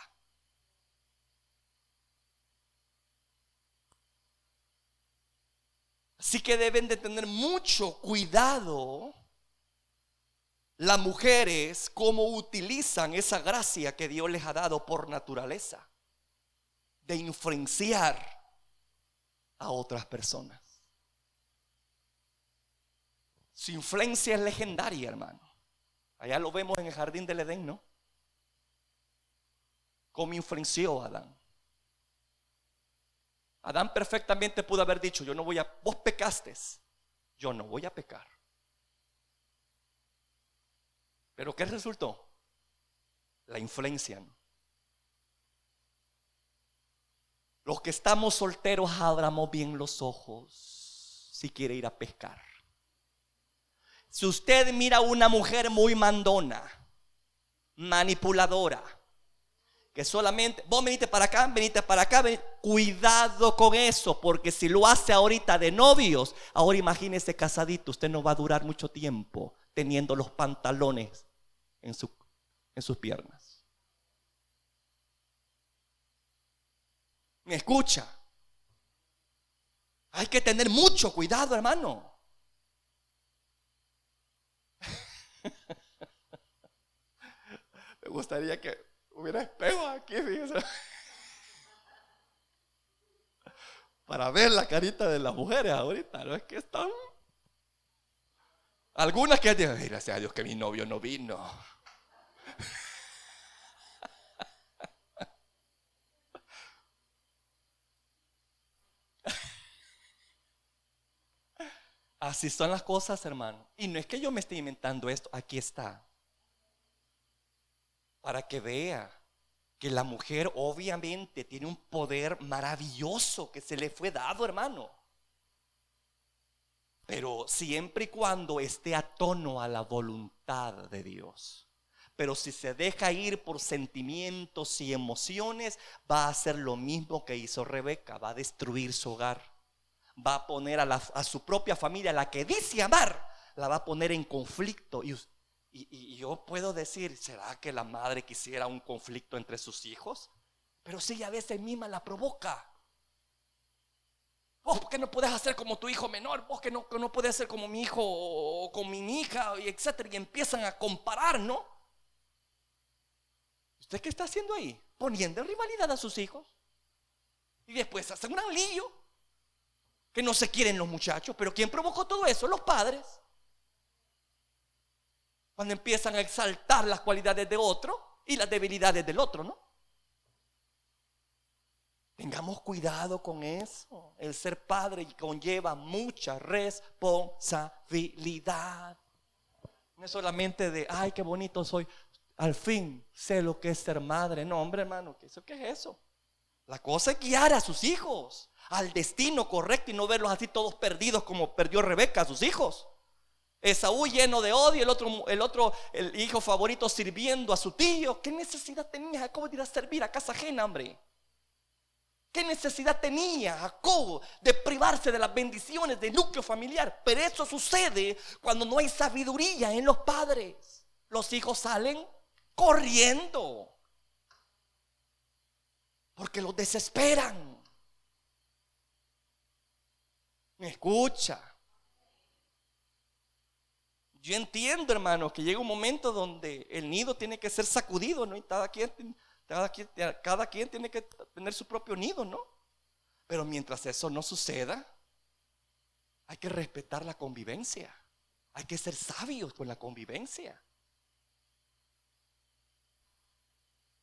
Así que deben de tener mucho cuidado las mujeres cómo utilizan esa gracia que Dios les ha dado por naturaleza de influenciar a otras personas. Su influencia es legendaria, hermano. Allá lo vemos en el jardín del Edén, ¿no? Cómo influenció a Adán. Adán perfectamente pudo haber dicho: vos pecaste, yo no voy a pecar. Pero ¿qué resultó? La influencia, ¿no? Los que estamos solteros, abramos bien los ojos si quiere ir a pescar. Si usted mira a una mujer muy mandona, manipuladora, que solamente, vos venite para acá, cuidado con eso, porque si lo hace ahorita de novios, ahora imagínese casadito, usted no va a durar mucho tiempo teniendo los pantalones en sus piernas. ¿Me escucha? Hay que tener mucho cuidado, hermano. Me gustaría que hubiera espejo aquí, fíjese, para ver la carita de las mujeres ahorita. No es que están algunas que dicen: ay, gracias a Dios que mi novio no vino. Así son las cosas, hermano. Y no es que yo me esté inventando esto, aquí está. Para que vea que la mujer obviamente tiene un poder maravilloso que se le fue dado, hermano. Pero siempre y cuando esté a tono a la voluntad de Dios. Pero si se deja ir por sentimientos y emociones, va a hacer lo mismo que hizo Rebeca, va a destruir su hogar. va a poner a su propia familia, la que dice amar, la va a poner en conflicto. Y yo puedo decir, ¿será que la madre quisiera un conflicto entre sus hijos? Pero si ella a veces misma la provoca. Vos, ¿por qué no podés hacer como tu hijo menor? Vos que no podés hacer como mi hijo o con mi hija, y etcétera. Y empiezan a comparar, ¿no? ¿Usted qué está haciendo ahí? Poniendo en rivalidad a sus hijos. Y después hacen un lío. Que no se quieren los muchachos. Pero ¿quién provocó todo eso? Los padres. Cuando empiezan a exaltar las cualidades de otro y las debilidades del otro, ¿no? Tengamos cuidado con eso. El ser padre conlleva mucha responsabilidad. No es solamente de, ay, qué bonito soy, al fin sé lo que es ser madre. No, hombre, hermano, ¿qué es eso? La cosa es guiar a sus hijos al destino correcto y no verlos así todos perdidos como perdió Rebeca a sus hijos. Esaú lleno de odio, el hijo favorito sirviendo a su tío. ¿Qué necesidad tenía Jacob de ir a servir a casa ajena, hombre? ¿Qué necesidad tenía Jacob de privarse de las bendiciones del núcleo familiar? Pero eso sucede cuando no hay sabiduría en los padres. Los hijos salen corriendo porque los desesperan. ¿Me escucha? Yo entiendo, hermanos, que llega un momento donde el nido tiene que ser sacudido, ¿no? Y cada quien tiene que tener su propio nido, ¿no? Pero mientras eso no suceda, hay que respetar la convivencia. Hay que ser sabios con la convivencia.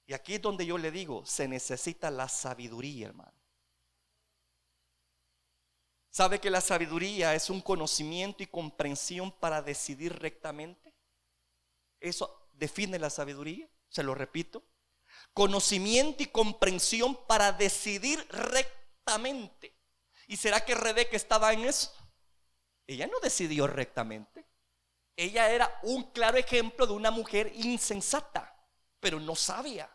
Y aquí es donde yo le digo, se necesita la sabiduría, hermano. ¿Sabe que la sabiduría es un conocimiento y comprensión para decidir rectamente? Eso define la sabiduría, se lo repito. Conocimiento y comprensión para decidir rectamente. ¿Y será que Rebeca estaba en eso? Ella no decidió rectamente. Ella era un claro ejemplo de una mujer insensata, pero no sabia.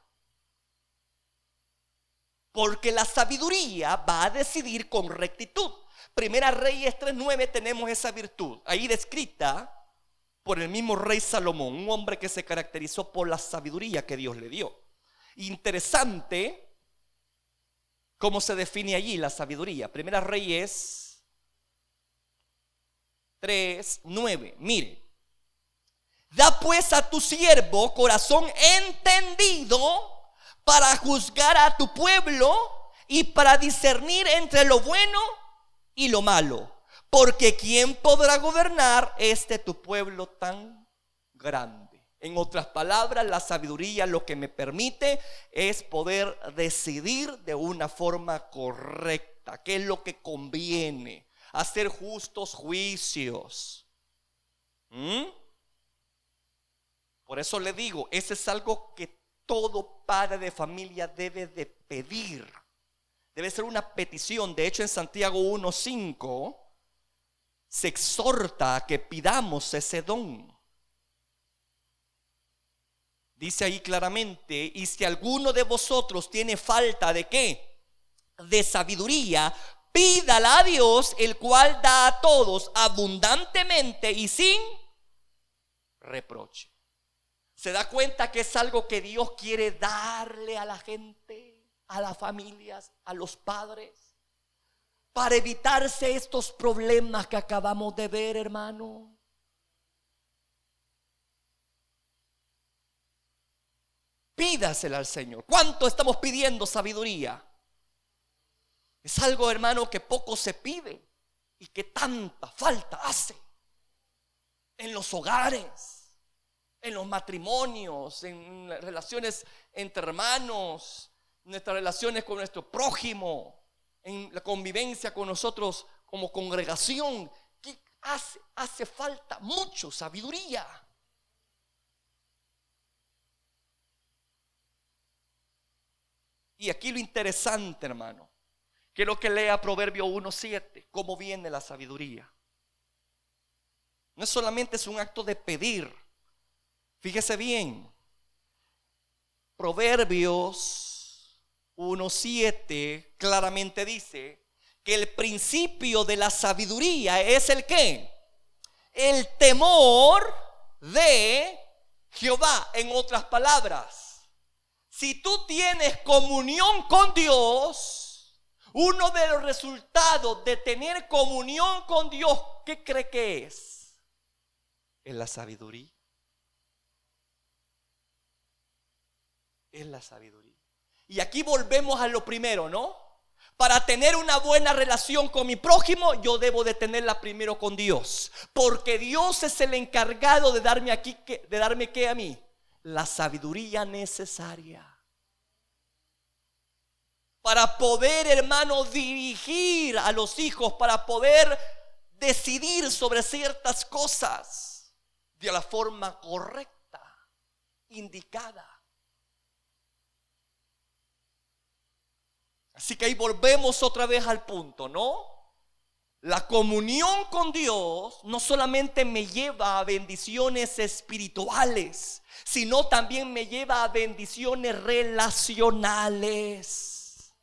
Porque la sabiduría va a decidir con rectitud. Primera Reyes 3:9 tenemos esa virtud ahí descrita por el mismo rey Salomón, un hombre que se caracterizó por la sabiduría que Dios le dio. Interesante cómo se define allí la sabiduría. Primera Reyes 3:9. Mire, da pues a tu siervo corazón entendido para juzgar a tu pueblo y para discernir entre lo bueno y lo malo, porque ¿quién podrá gobernar tu pueblo tan grande? En otras palabras, la sabiduría lo que me permite es poder decidir de una forma correcta, qué es lo que conviene, hacer justos juicios. Por eso le digo, ese es algo que todo padre de familia debe de pedir. Debe ser una petición. De hecho, en Santiago 1:5 se exhorta a que pidamos ese don. Dice ahí claramente: y si alguno de vosotros tiene falta de ¿qué? De sabiduría, pídala a Dios, el cual da a todos abundantemente y sin reproche. ¿Se da cuenta que es algo que Dios quiere darle a la gente? A las familias, a los padres, para evitarse estos problemas que acabamos de ver, hermano. Pídasela al Señor. ¿Cuánto estamos pidiendo sabiduría? Es algo, hermano, que poco se pide y que tanta falta hace en los hogares, en los matrimonios, en las relaciones entre hermanos, nuestras relaciones con nuestro prójimo, en la convivencia con nosotros como congregación. ¿Qué hace falta? Mucho sabiduría. Y aquí lo interesante, hermano, quiero que lea Proverbio 1:7, cómo viene la sabiduría. No es solamente es un acto de pedir. Fíjese bien, Proverbios 1:7 claramente dice que el principio de la sabiduría es el ¿qué? El temor de Jehová. En otras palabras, si tú tienes comunión con Dios, uno de los resultados de tener comunión con Dios, ¿qué cree que es? Es la sabiduría. Es la sabiduría. Y aquí volvemos a lo primero, ¿no? Para tener una buena relación con mi prójimo, yo debo de tenerla primero con Dios. Porque Dios es el encargado de darme aquí, de darme ¿qué a mí? La sabiduría necesaria. Para poder, hermano, dirigir a los hijos, para poder decidir sobre ciertas cosas de la forma correcta, indicada. Así que ahí volvemos otra vez al punto, ¿no? La comunión con Dios no solamente me lleva a bendiciones espirituales, sino también me lleva a bendiciones relacionales.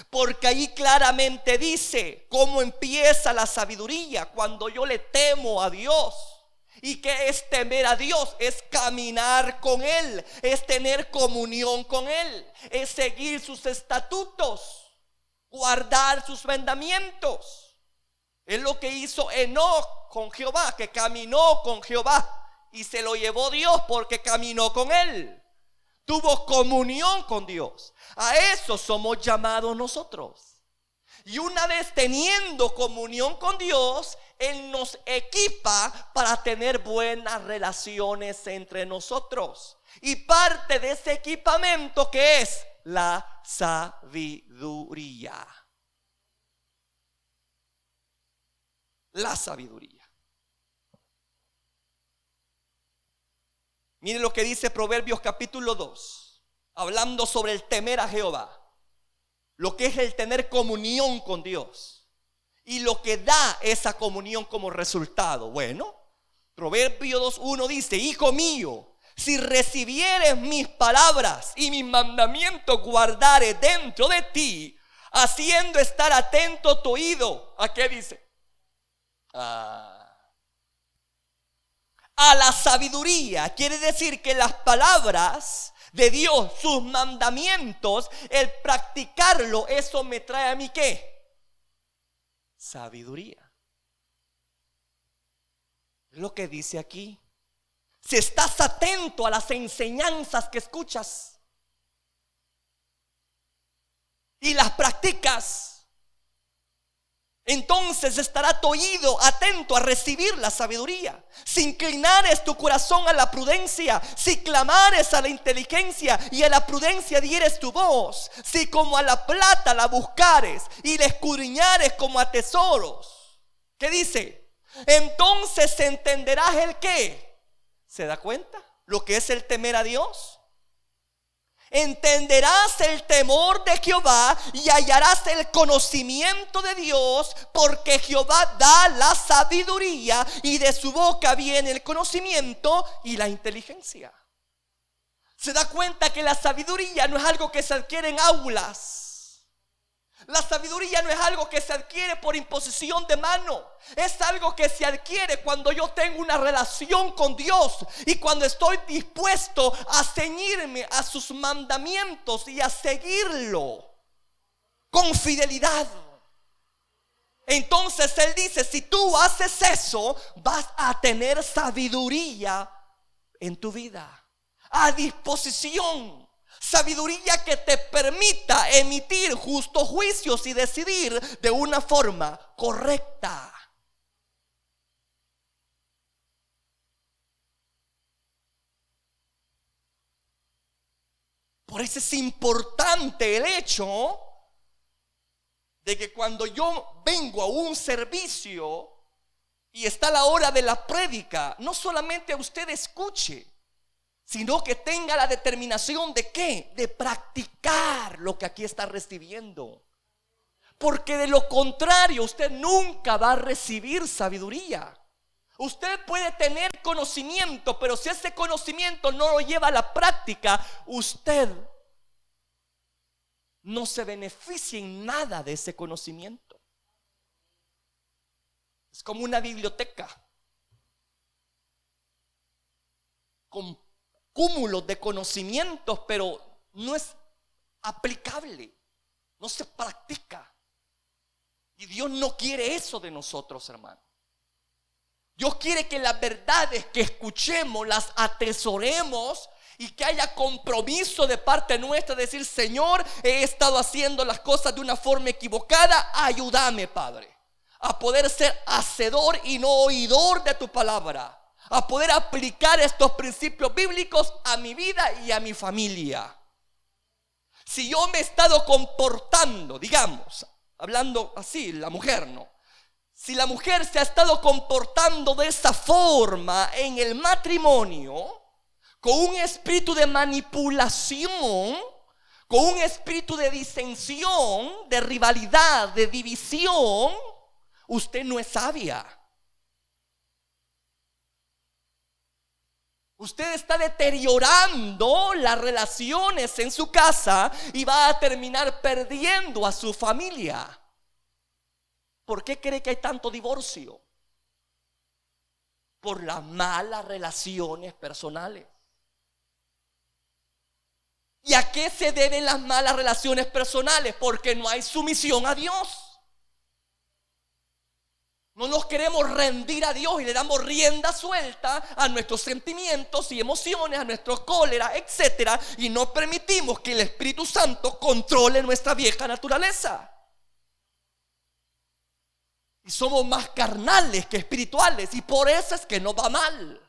Porque ahí claramente dice cómo empieza la sabiduría cuando yo le temo a Dios. ¿Y qué es temer a Dios? Es caminar con Él, es tener comunión con Él, es seguir sus estatutos, guardar sus mandamientos. Es lo que hizo Enoc con Jehová, que caminó con Jehová y se lo llevó Dios porque caminó con Él. Tuvo comunión con Dios. A eso somos llamados nosotros. Y una vez teniendo comunión con Dios, Él nos equipa para tener buenas relaciones entre nosotros. Y parte de ese equipamiento que es la sabiduría. La sabiduría. Mire lo que dice Proverbios capítulo 2, hablando sobre el temer a Jehová. Lo que es el tener comunión con Dios y lo que da esa comunión como resultado. Bueno, Proverbios 2:1 dice: hijo mío, si recibieres mis palabras y mis mandamientos guardares dentro de ti, haciendo estar atento tu oído. ¿A qué dice? A la sabiduría. Quiere decir que las palabras de Dios, sus mandamientos, el practicarlo, eso me trae a mí ¿qué? Sabiduría. Es lo que dice aquí. Si estás atento a las enseñanzas que escuchas y las practicas, entonces estará tu oído atento a recibir la sabiduría. Si inclinares tu corazón a la prudencia, si clamares a la inteligencia y a la prudencia dieres tu voz, si como a la plata la buscares y la escudriñares como a tesoros. ¿Qué dice? Entonces entenderás el qué. ¿Se da cuenta lo que es el temer a Dios? Entenderás el temor de Jehová y hallarás el conocimiento de Dios, porque Jehová da la sabiduría y de su boca viene el conocimiento y la inteligencia. Se da cuenta que la sabiduría no es algo que se adquiere en aulas. La sabiduría no es algo que se adquiere por imposición de mano. Es algo que se adquiere cuando yo tengo una relación con Dios y cuando estoy dispuesto a ceñirme a sus mandamientos y a seguirlo con fidelidad. Entonces Él dice: si tú haces eso, vas a tener sabiduría en tu vida, a disposición. Sabiduría que te permita emitir justos juicios y decidir de una forma correcta. Por eso es importante el hecho de que cuando yo vengo a un servicio y está la hora de la prédica, no solamente usted escuche, sino que tenga la determinación de ¿qué? De practicar lo que aquí está recibiendo. Porque de lo contrario usted nunca va a recibir sabiduría. Usted puede tener conocimiento, pero si ese conocimiento no lo lleva a la práctica, usted no se beneficia en nada de ese conocimiento. Es como una biblioteca con cúmulos de conocimientos, pero no es aplicable, no se practica. Y Dios no quiere eso de nosotros, hermano. Dios quiere que las verdades que escuchemos las atesoremos y que haya compromiso de parte nuestra de decir: Señor, he estado haciendo las cosas de una forma equivocada, ayúdame, Padre, a poder ser hacedor y no oidor de tu palabra, a poder aplicar estos principios bíblicos a mi vida y a mi familia. Si yo me he estado comportando, digamos, hablando así, la mujer, ¿no? Si la mujer se ha estado comportando de esa forma en el matrimonio, con un espíritu de manipulación, con un espíritu de disensión, de rivalidad, de división, usted no es sabia. Usted está deteriorando las relaciones en su casa y va a terminar perdiendo a su familia. ¿Por qué cree que hay tanto divorcio? Por las malas relaciones personales. ¿Y a qué se deben las malas relaciones personales? Porque no hay sumisión a Dios. No nos queremos rendir a Dios y le damos rienda suelta a nuestros sentimientos y emociones, a nuestro cólera, etcétera, y no permitimos que el Espíritu Santo controle nuestra vieja naturaleza. Y somos más carnales que espirituales, y por eso es que nos va mal.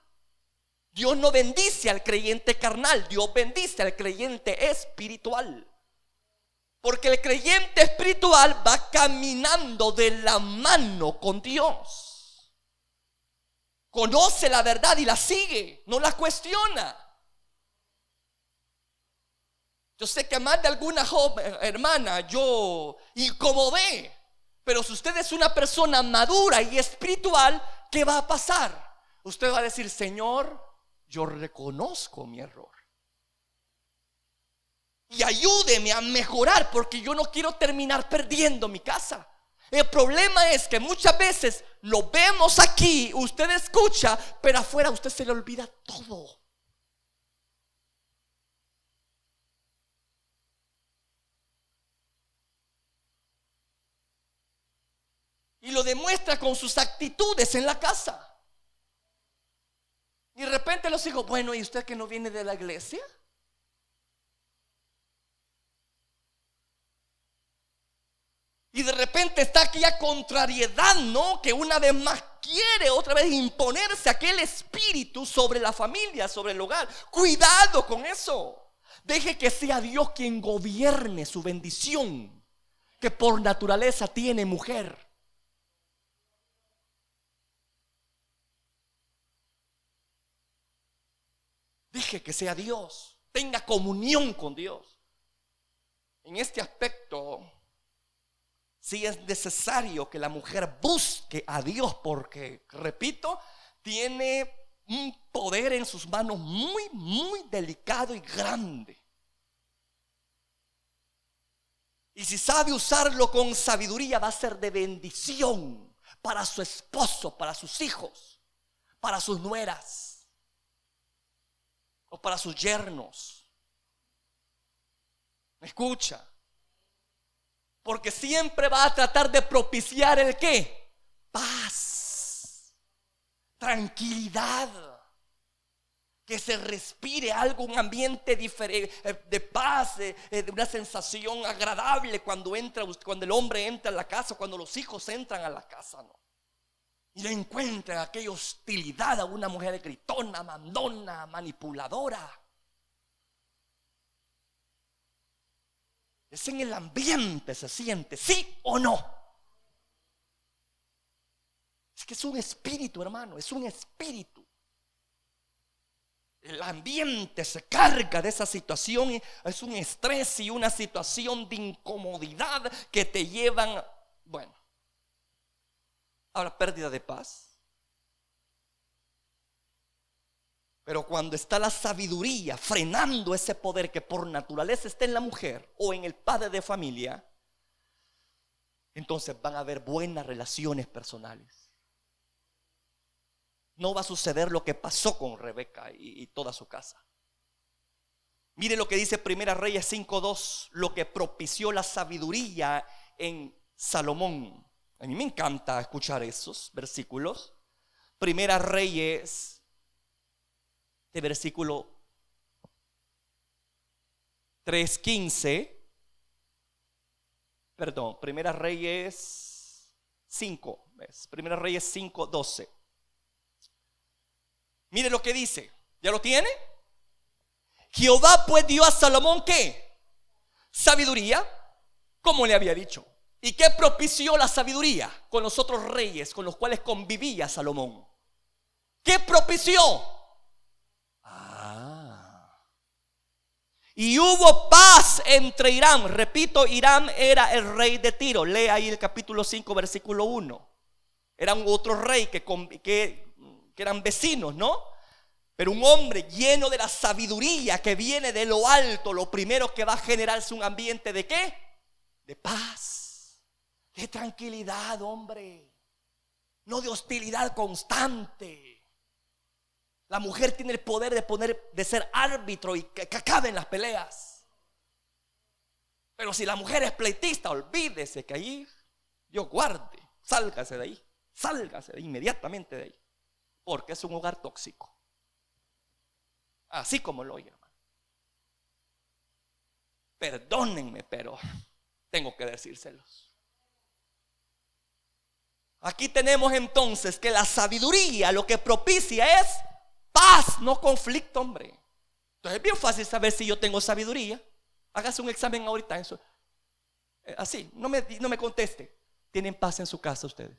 Dios no bendice al creyente carnal, Dios bendice al creyente espiritual. Porque el creyente espiritual va caminando de la mano con Dios. Conoce la verdad y la sigue, no la cuestiona. Yo sé que más de alguna joven, hermana, yo incomodé. Pero si usted es una persona madura y espiritual, ¿qué va a pasar? Usted va a decir: Señor, yo reconozco mi error y ayúdeme a mejorar, porque yo no quiero terminar perdiendo mi casa. El problema es que muchas veces lo vemos aquí, usted escucha, pero afuera a usted se le olvida todo. Y lo demuestra con sus actitudes en la casa. Y de repente los hijos: bueno, ¿y usted que no viene de la iglesia? Y de repente está aquella contrariedad, ¿no? Que una vez más quiere otra vez imponerse aquel espíritu sobre la familia, sobre el hogar. Cuidado con eso. Deje que sea Dios quien gobierne su bendición, que por naturaleza tiene mujer. Deje que sea Dios, tenga comunión con Dios. En este aspecto, sí es necesario que la mujer busque a Dios, porque, repito, tiene un poder en sus manos muy, muy delicado y grande. Y si sabe usarlo con sabiduría, va a ser de bendición para su esposo, para sus hijos, para sus nueras o para sus yernos. ¿Me escucha? Porque siempre va a tratar de propiciar el ¿qué? Paz, tranquilidad, que se respire algo, un ambiente diferente, de paz, de una sensación agradable cuando el hombre entra a la casa, cuando los hijos entran a la casa, ¿no? Y le encuentran aquella hostilidad a una mujer gritona, mandona, manipuladora. Es en el ambiente se siente, ¿sí o no? Es que es un espíritu, hermano, es un espíritu. El ambiente se carga de esa situación, es un estrés y una situación de incomodidad que te llevan, bueno, ahora pérdida de paz. Pero cuando está la sabiduría frenando ese poder que por naturaleza está en la mujer o en el padre de familia, entonces van a haber buenas relaciones personales. no va a suceder lo que pasó con Rebeca y toda su casa. Mire lo que dice Primera Reyes 5:2, lo que propició la sabiduría en Salomón. A mí me encanta escuchar esos versículos. Primera Reyes, de versículo 3:15. Perdón, Primera Reyes 5. Primera Reyes 5:12. Mire lo que dice. ¿Ya lo tiene? Jehová pues dio a Salomón ¿qué? Sabiduría, como le había dicho. ¿Y qué propició la sabiduría? Con los otros reyes con los cuales convivía Salomón. ¿Qué propició? Y hubo paz entre Hiram. Repito, Hiram era el rey de Tiro. Lee ahí el capítulo 5, versículo 1. Era un otro rey que eran vecinos, ¿no? Pero un hombre lleno de la sabiduría que viene de lo alto, lo primero que va a generarse un ambiente ¿de qué? De paz, de tranquilidad, hombre. No de hostilidad constante. La mujer tiene el poder de ser árbitro y que acaben las peleas. Pero si la mujer es pleitista, olvídese que allí Dios guarde. Sálgase de ahí, inmediatamente de ahí. Porque es un hogar tóxico. Así como lo oye, hermano. Perdónenme, pero tengo que decírselos. Aquí tenemos entonces que la sabiduría lo que propicia es paz, no conflicto, hombre. Entonces es bien fácil saber si yo tengo sabiduría. Hágase un examen ahorita. Eso. Así, no me conteste. ¿Tienen paz en su casa ustedes?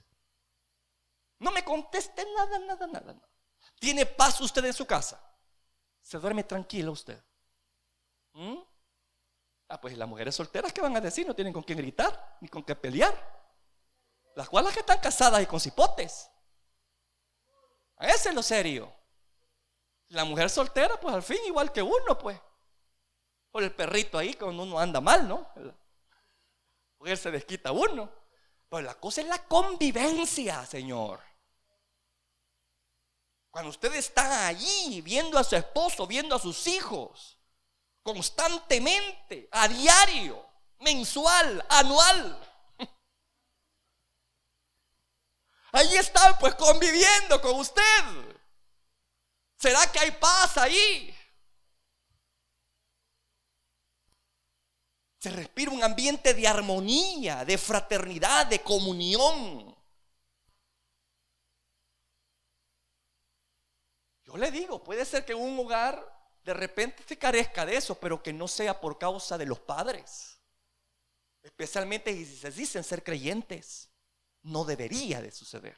No me conteste nada. ¿Tiene paz usted en su casa? ¿Se duerme tranquilo usted? Pues las mujeres solteras, ¿qué van a decir? No tienen con quién gritar, ni con qué pelear. Las cuales que están casadas y con cipotes. Ese es lo serio. La mujer soltera, pues al fin igual que uno, pues. Por el perrito ahí cuando uno anda mal, ¿no? Porque él se desquita a uno. Pero la cosa es la convivencia, Señor. Cuando usted está allí viendo a su esposo, viendo a sus hijos, constantemente, a diario, mensual, anual. Allí están pues conviviendo con usted. ¿Será que hay paz ahí? Se respira un ambiente de armonía, de fraternidad, de comunión. Yo le digo, puede ser que un hogar de repente se carezca de eso, pero que no sea por causa de los padres. Especialmente si se dicen ser creyentes. No debería de suceder.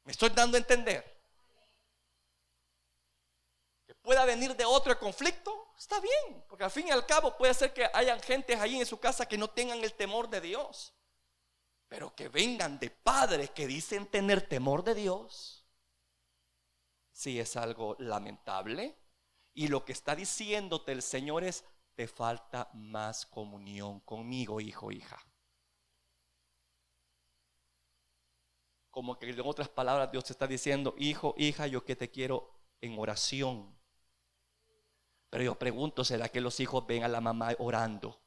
¿Me estoy dando a entender? Que pueda venir de otro conflicto, está bien, porque al fin y al cabo puede ser que hayan gentes ahí en su casa que no tengan el temor de Dios. Pero que vengan de padres que dicen tener temor de Dios, sí es algo lamentable. Y lo que está diciéndote el Señor es: te falta más comunión conmigo, hijo, hija. Como que en otras palabras Dios te está diciendo: hijo, hija, yo que te quiero en oración. Pero yo pregunto, ¿será que los hijos ven a la mamá orando?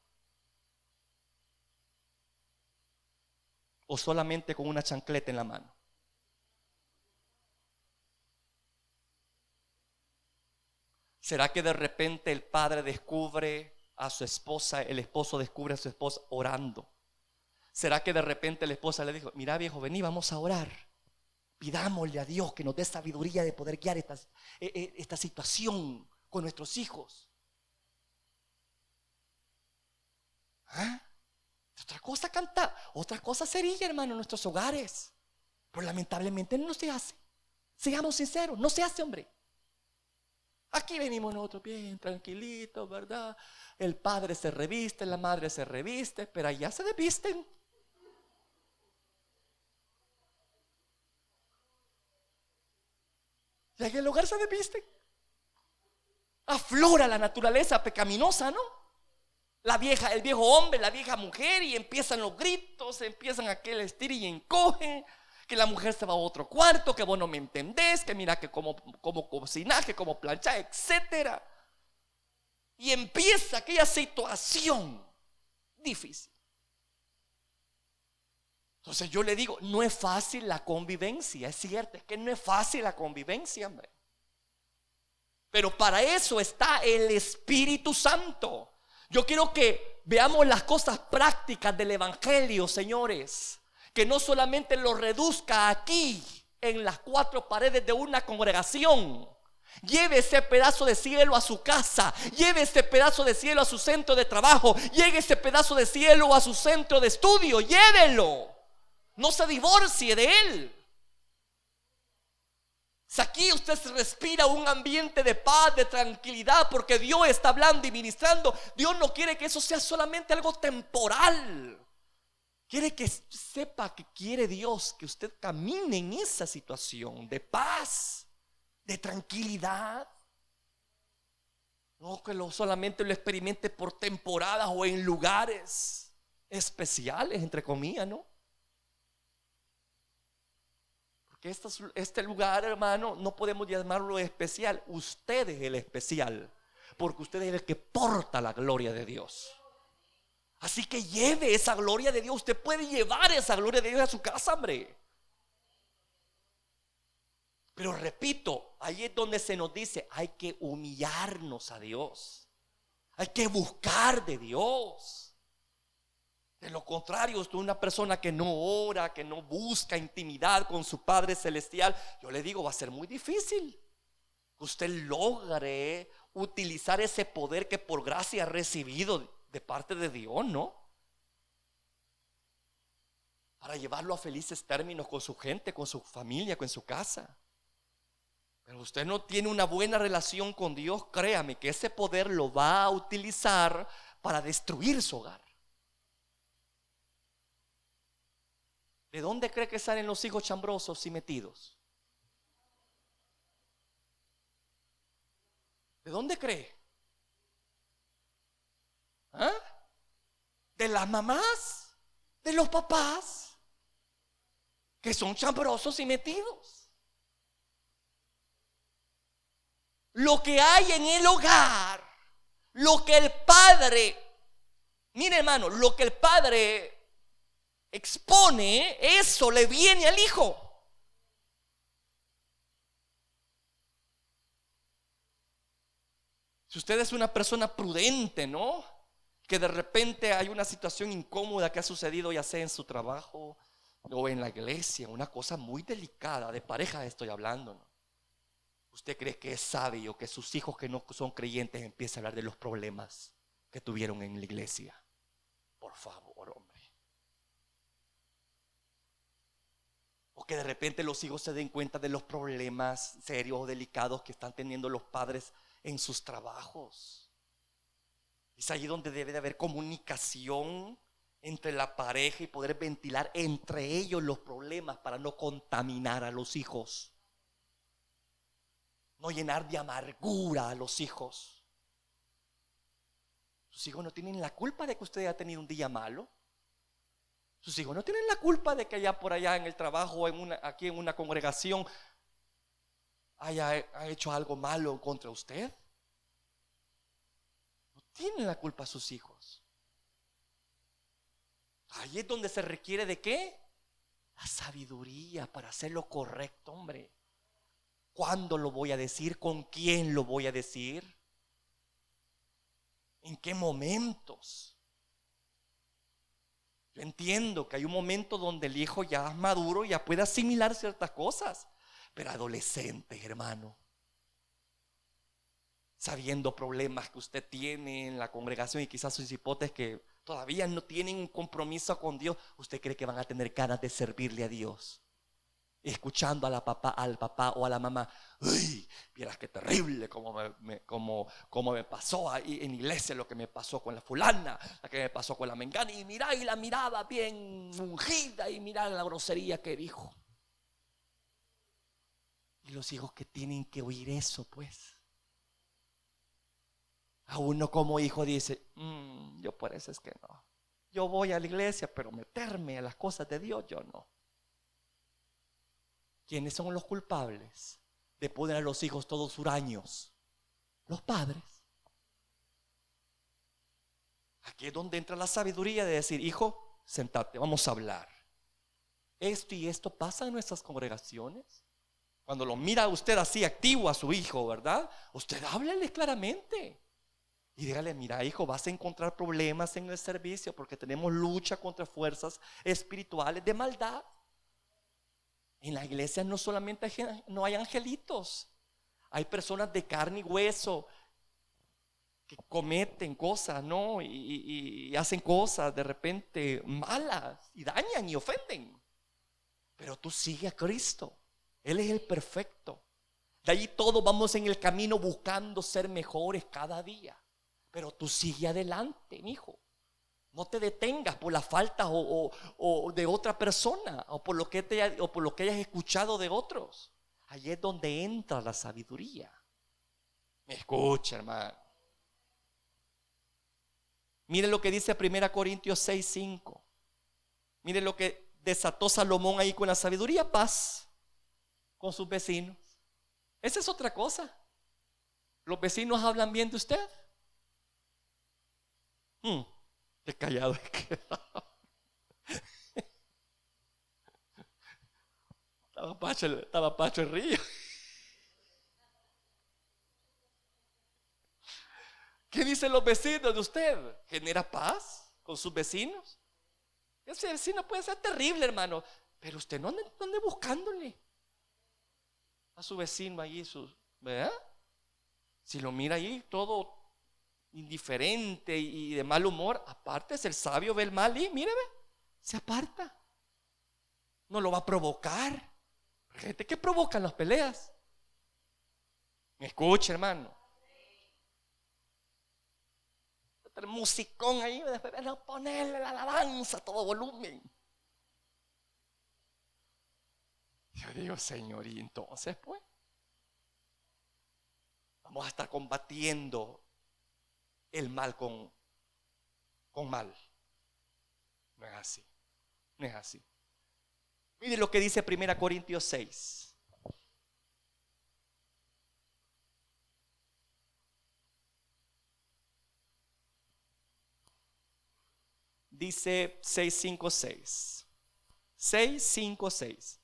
¿O solamente con una chancleta en la mano? ¿Será que de repente el padre descubre a su esposa, el esposo descubre a su esposa orando? ¿Será que de repente la esposa le dijo: mira, viejo, vení, vamos a orar, pidámosle a Dios que nos dé sabiduría de poder guiar esta situación con nuestros hijos? Otra cosa cantar, otra cosa sería, hermano, en nuestros hogares. Pero lamentablemente no se hace. Seamos sinceros, no se hace, hombre. Aquí venimos nosotros bien tranquilitos, ¿verdad? El padre se reviste, la madre se reviste, pero allá se desvisten. Y en el hogar se desvisten. Aflora la naturaleza pecaminosa, ¿no? El viejo hombre, la vieja mujer, y empiezan los gritos, empiezan aquel estir y encoge, que la mujer se va a otro cuarto, que vos no me entendés, que mira que como cocinar, que como planchar, etcétera. Y empieza aquella situación difícil. Entonces yo le digo, no es fácil la convivencia, es cierto, es que no es fácil la convivencia, hombre. Pero para eso está el Espíritu Santo. Yo quiero que veamos las cosas prácticas del Evangelio, señores. Que no solamente lo reduzca aquí en las cuatro paredes de una congregación. Lleve ese pedazo de cielo a su casa. Lleve ese pedazo de cielo a su centro de trabajo. Lleve ese pedazo de cielo a su centro de estudio. Llévelo. No se divorcie de él. Si aquí usted se respira un ambiente de paz, de tranquilidad, porque Dios está hablando y ministrando, Dios no quiere que eso sea solamente algo temporal. Quiere que sepa que quiere Dios que usted camine en esa situación de paz, de tranquilidad. No que solamente lo experimente por temporadas o en lugares especiales, entre comillas, ¿no? Porque este lugar, hermano, no podemos llamarlo especial. Usted es el especial, porque usted es el que porta la gloria de Dios. Así que lleve esa gloria de Dios. Usted puede llevar esa gloria de Dios a su casa, hombre. Pero repito, ahí es donde se nos dice, hay que humillarnos a Dios. Hay que buscar de Dios. De lo contrario, usted es una persona que no ora, que no busca intimidad con su Padre Celestial. Yo le digo, va a ser muy difícil que usted logre utilizar ese poder que por gracia ha recibido de parte de Dios, ¿no? Para llevarlo a felices términos con su gente, con su familia, con su casa. Pero usted no tiene una buena relación con Dios, créame que ese poder lo va a utilizar para destruir su hogar. ¿De dónde cree que salen los hijos chambrosos y metidos? ¿De dónde cree? ¿Ah? De las mamás, de los papás, que son chambrosos y metidos. Lo que hay en el hogar, lo que el padre, mire hermano, lo que el padre expone, eso le viene al hijo. Si usted es una persona prudente, ¿no? Que de repente hay una situación incómoda que ha sucedido, ya sea en su trabajo o en la iglesia, una cosa muy delicada, de pareja estoy hablando, ¿no? ¿Usted cree que es sabio que sus hijos que no son creyentes empiecen a hablar de los problemas que tuvieron en la iglesia? Por favor, hombre. O que de repente los hijos se den cuenta de los problemas serios o delicados que están teniendo los padres en sus trabajos. Es allí donde debe de haber comunicación entre la pareja y poder ventilar entre ellos los problemas para no contaminar a los hijos. No llenar de amargura a los hijos. Sus hijos no tienen la culpa de que usted haya tenido un día malo. Sus hijos no tienen la culpa de que allá por allá en el trabajo o aquí en una congregación haya hecho algo malo contra usted. No tienen la culpa sus hijos. Ahí es donde se requiere ¿de qué? La sabiduría para hacer lo correcto, hombre. ¿Cuándo lo voy a decir? ¿Con quién lo voy a decir? ¿En qué momentos? Yo entiendo que hay un momento donde el hijo ya es maduro y ya puede asimilar ciertas cosas. Pero adolescentes, hermano, sabiendo problemas que usted tiene en la congregación y quizás sus hipotes que todavía no tienen un compromiso con Dios, ¿usted cree que van a tener ganas de servirle a Dios? Escuchando al papá o a la mamá, uy, vieras qué terrible como me pasó ahí en iglesia, lo que me pasó con la fulana, lo que me pasó con la mengana, y mira, y la miraba bien ungida, y mira la grosería que dijo. Y los hijos que tienen que oír eso, pues. A uno como hijo dice, yo por eso es que no. Yo voy a la iglesia, pero meterme a las cosas de Dios, yo no. ¿Quiénes son los culpables de poner a los hijos todos huraños? Los padres. Aquí es donde entra la sabiduría de decir: hijo, sentate, vamos a hablar. Esto y esto pasa en nuestras congregaciones. Cuando lo mira usted así activo a su hijo, ¿verdad? Usted háblele claramente y dígale: mira, hijo, vas a encontrar problemas en el servicio porque tenemos lucha contra fuerzas espirituales de maldad. En la iglesia no solamente no hay angelitos, hay personas de carne y hueso que cometen cosas, ¿no? Y hacen cosas de repente malas y dañan y ofenden. Pero tú sigue a Cristo. Él es el perfecto. De allí todos vamos en el camino buscando ser mejores cada día. Pero tú sigue adelante, mi hijo. No te detengas por las faltas o de otra persona o por lo que hayas escuchado de otros. Allí es donde entra la sabiduría. Me escucha, hermano. Mire lo que dice 1 Corintios 6:5. Mire lo que desató Salomón ahí con la sabiduría: paz con sus vecinos. Esa es otra cosa. ¿Los vecinos hablan bien de usted? Qué callado he quedado. Estaba Pacho el Río. ¿Qué dicen los vecinos de usted? ¿Genera paz con sus vecinos? Ese vecino puede ser terrible, hermano, pero usted no ande buscándole a su vecino allí, ¿verdad? Si lo mira ahí todo indiferente y de mal humor, apártese. El sabio ve el mal y mire, se aparta. No lo va a provocar. Gente que provocan las peleas. Me escucha, hermano. El musicón ahí, después ponerle la alabanza a todo volumen. Yo digo: Señor, y entonces pues vamos a estar combatiendo el mal con mal. No es así. No es así. Mire lo que dice 1 Corintios 6. Dice 6:5-6. 6:5-6.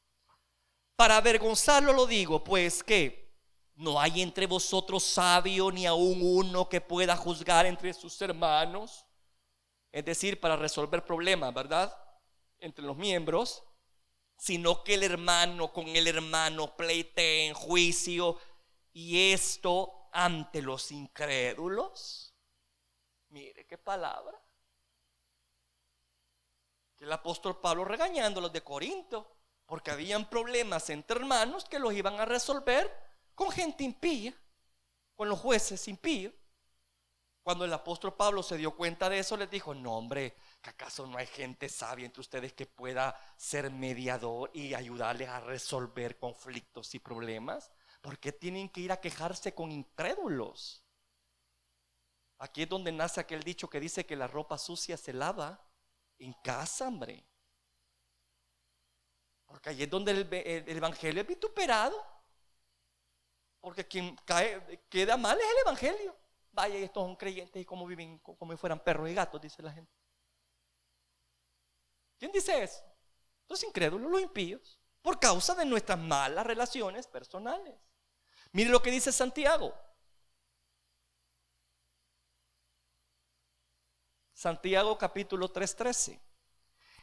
Para avergonzarlo lo digo, pues que no hay entre vosotros sabio ni aun uno que pueda juzgar entre sus hermanos. Es decir, para resolver problemas, ¿verdad? Entre los miembros. Sino que el hermano con el hermano pleitee en juicio, y esto ante los incrédulos. Mire qué palabra. Que el apóstol Pablo regañando a los de Corinto, porque habían problemas entre hermanos que los iban a resolver con gente impía, con los jueces impíos. Cuando el apóstol Pablo se dio cuenta de eso, les dijo: no, hombre, ¿que acaso no hay gente sabia entre ustedes que pueda ser mediador y ayudarles a resolver conflictos y problemas? ¿Por qué tienen que ir a quejarse con incrédulos? Aquí es donde nace aquel dicho que dice que la ropa sucia se lava en casa, hombre. Porque allí es donde el evangelio es vituperado. Porque quien queda mal es el evangelio. Vaya, estos son creyentes y como viven como si fueran perros y gatos, dice la gente. ¿Quién dice eso? Los incrédulos, los impíos, por causa de nuestras malas relaciones personales. Mire lo que dice Santiago. Santiago capítulo 3:13.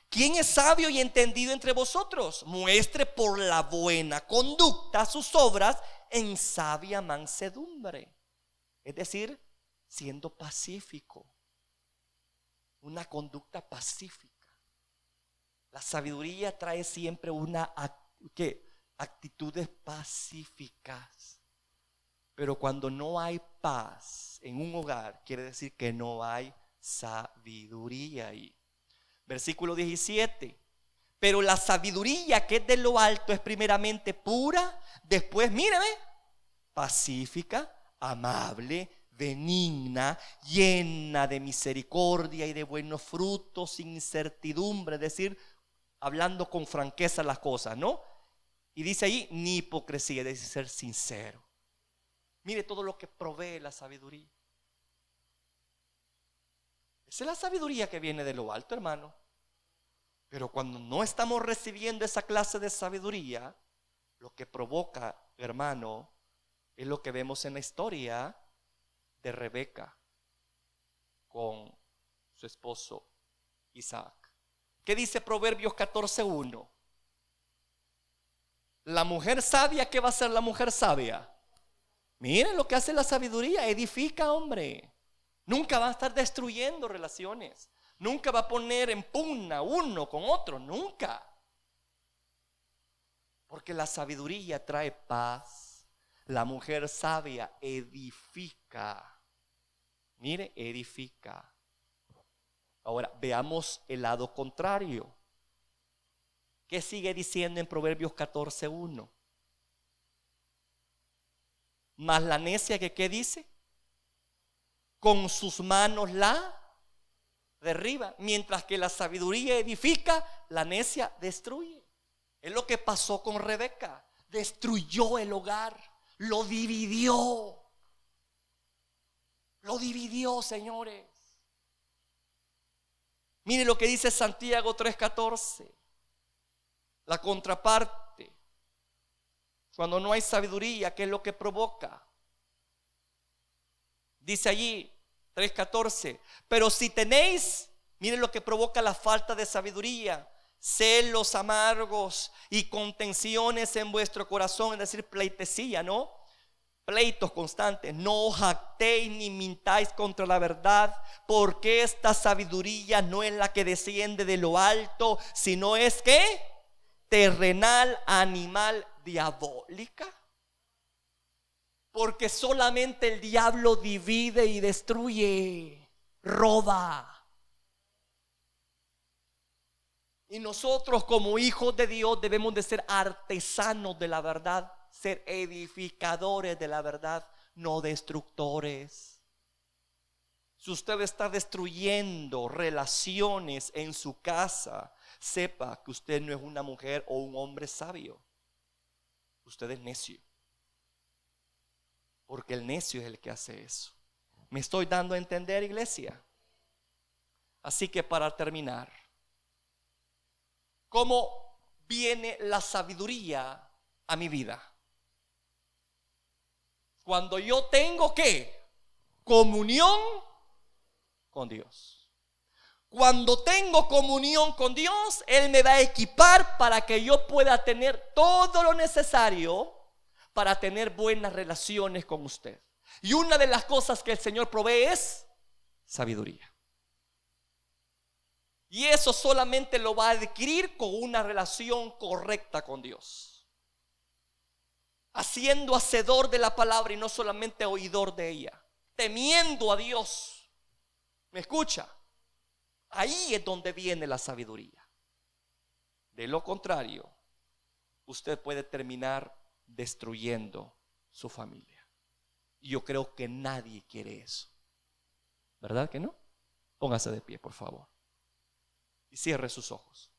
¿Quién es sabio y entendido entre vosotros? Muestre por la buena conducta sus obras en sabia mansedumbre. Es decir, siendo pacífico. Una conducta pacífica. La sabiduría trae siempre actitudes pacíficas. Pero cuando no hay paz en un hogar, quiere decir que no hay sabiduría ahí. Versículo 17. Pero la sabiduría que es de lo alto es primeramente pura, después, mírame, pacífica, amable, benigna, llena de misericordia y de buenos frutos, sin incertidumbre. Es decir, hablando con franqueza las cosas, ¿no? Y dice ahí, ni hipocresía, dice ser sincero. Mire todo lo que provee la sabiduría. Esa es la sabiduría que viene de lo alto, hermano. Pero cuando no estamos recibiendo esa clase de sabiduría, lo que provoca, hermano, es lo que vemos en la historia de Rebeca con su esposo Isaac. ¿Qué dice Proverbios 14:1? La mujer sabia, ¿qué va a hacer la mujer sabia? Miren lo que hace la sabiduría, edifica, hombre. Nunca va a estar destruyendo relaciones. Nunca va a poner en pugna uno con otro, nunca. Porque la sabiduría trae paz. La mujer sabia edifica. Mire, edifica. Ahora, veamos el lado contrario. ¿Qué sigue diciendo en Proverbios 14:1? Mas la necia, que ¿qué dice? Con sus manos la derriba, mientras que la sabiduría edifica, la necia destruye. Es lo que pasó con Rebeca. Destruyó el hogar, lo dividió. Lo dividió, señores. Mire lo que dice Santiago 3:14. La contraparte. Cuando no hay sabiduría, ¿qué es lo que provoca? Dice allí 3:14. Pero si tenéis, miren lo que provoca la falta de sabiduría: celos amargos y contenciones en vuestro corazón, es decir, pleitesía, ¿no? Pleitos constantes. No os jactéis ni mintáis contra la verdad, porque esta sabiduría no es la que desciende de lo alto, sino es ¿qué? Terrenal, animal, diabólica. Porque solamente el diablo divide y destruye, roba. Y nosotros como hijos de Dios debemos de ser artesanos de la verdad, ser edificadores de la verdad, no destructores. Si usted está destruyendo relaciones en su casa, sepa que usted no es una mujer o un hombre sabio. Usted es necio. Porque el necio es el que hace eso. ¿Me estoy dando a entender, iglesia? Así que para terminar, ¿cómo viene la sabiduría a mi vida? Cuando yo tengo ¿qué? Comunión con Dios. Cuando tengo comunión con Dios, Él me va a equipar para que yo pueda tener todo lo necesario para tener buenas relaciones con usted. Y una de las cosas que el Señor provee es sabiduría. Y eso solamente lo va a adquirir con una relación correcta con Dios, haciendo hacedor de la palabra y no solamente oidor de ella, temiendo a Dios. ¿Me escucha? Ahí es donde viene la sabiduría. De lo contrario, usted puede terminar destruyendo su familia. Y yo creo que nadie quiere eso. ¿Verdad que no? Póngase de pie, por favor, y cierre sus ojos.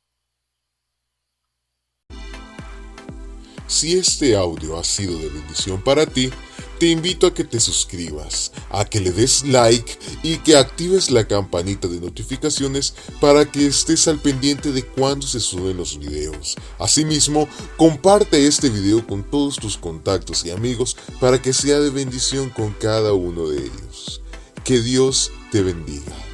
Si este audio ha sido de bendición para ti, te invito a que te suscribas, a que le des like y que actives la campanita de notificaciones para que estés al pendiente de cuando se suben los videos. Asimismo, comparte este video con todos tus contactos y amigos para que sea de bendición con cada uno de ellos. Que Dios te bendiga.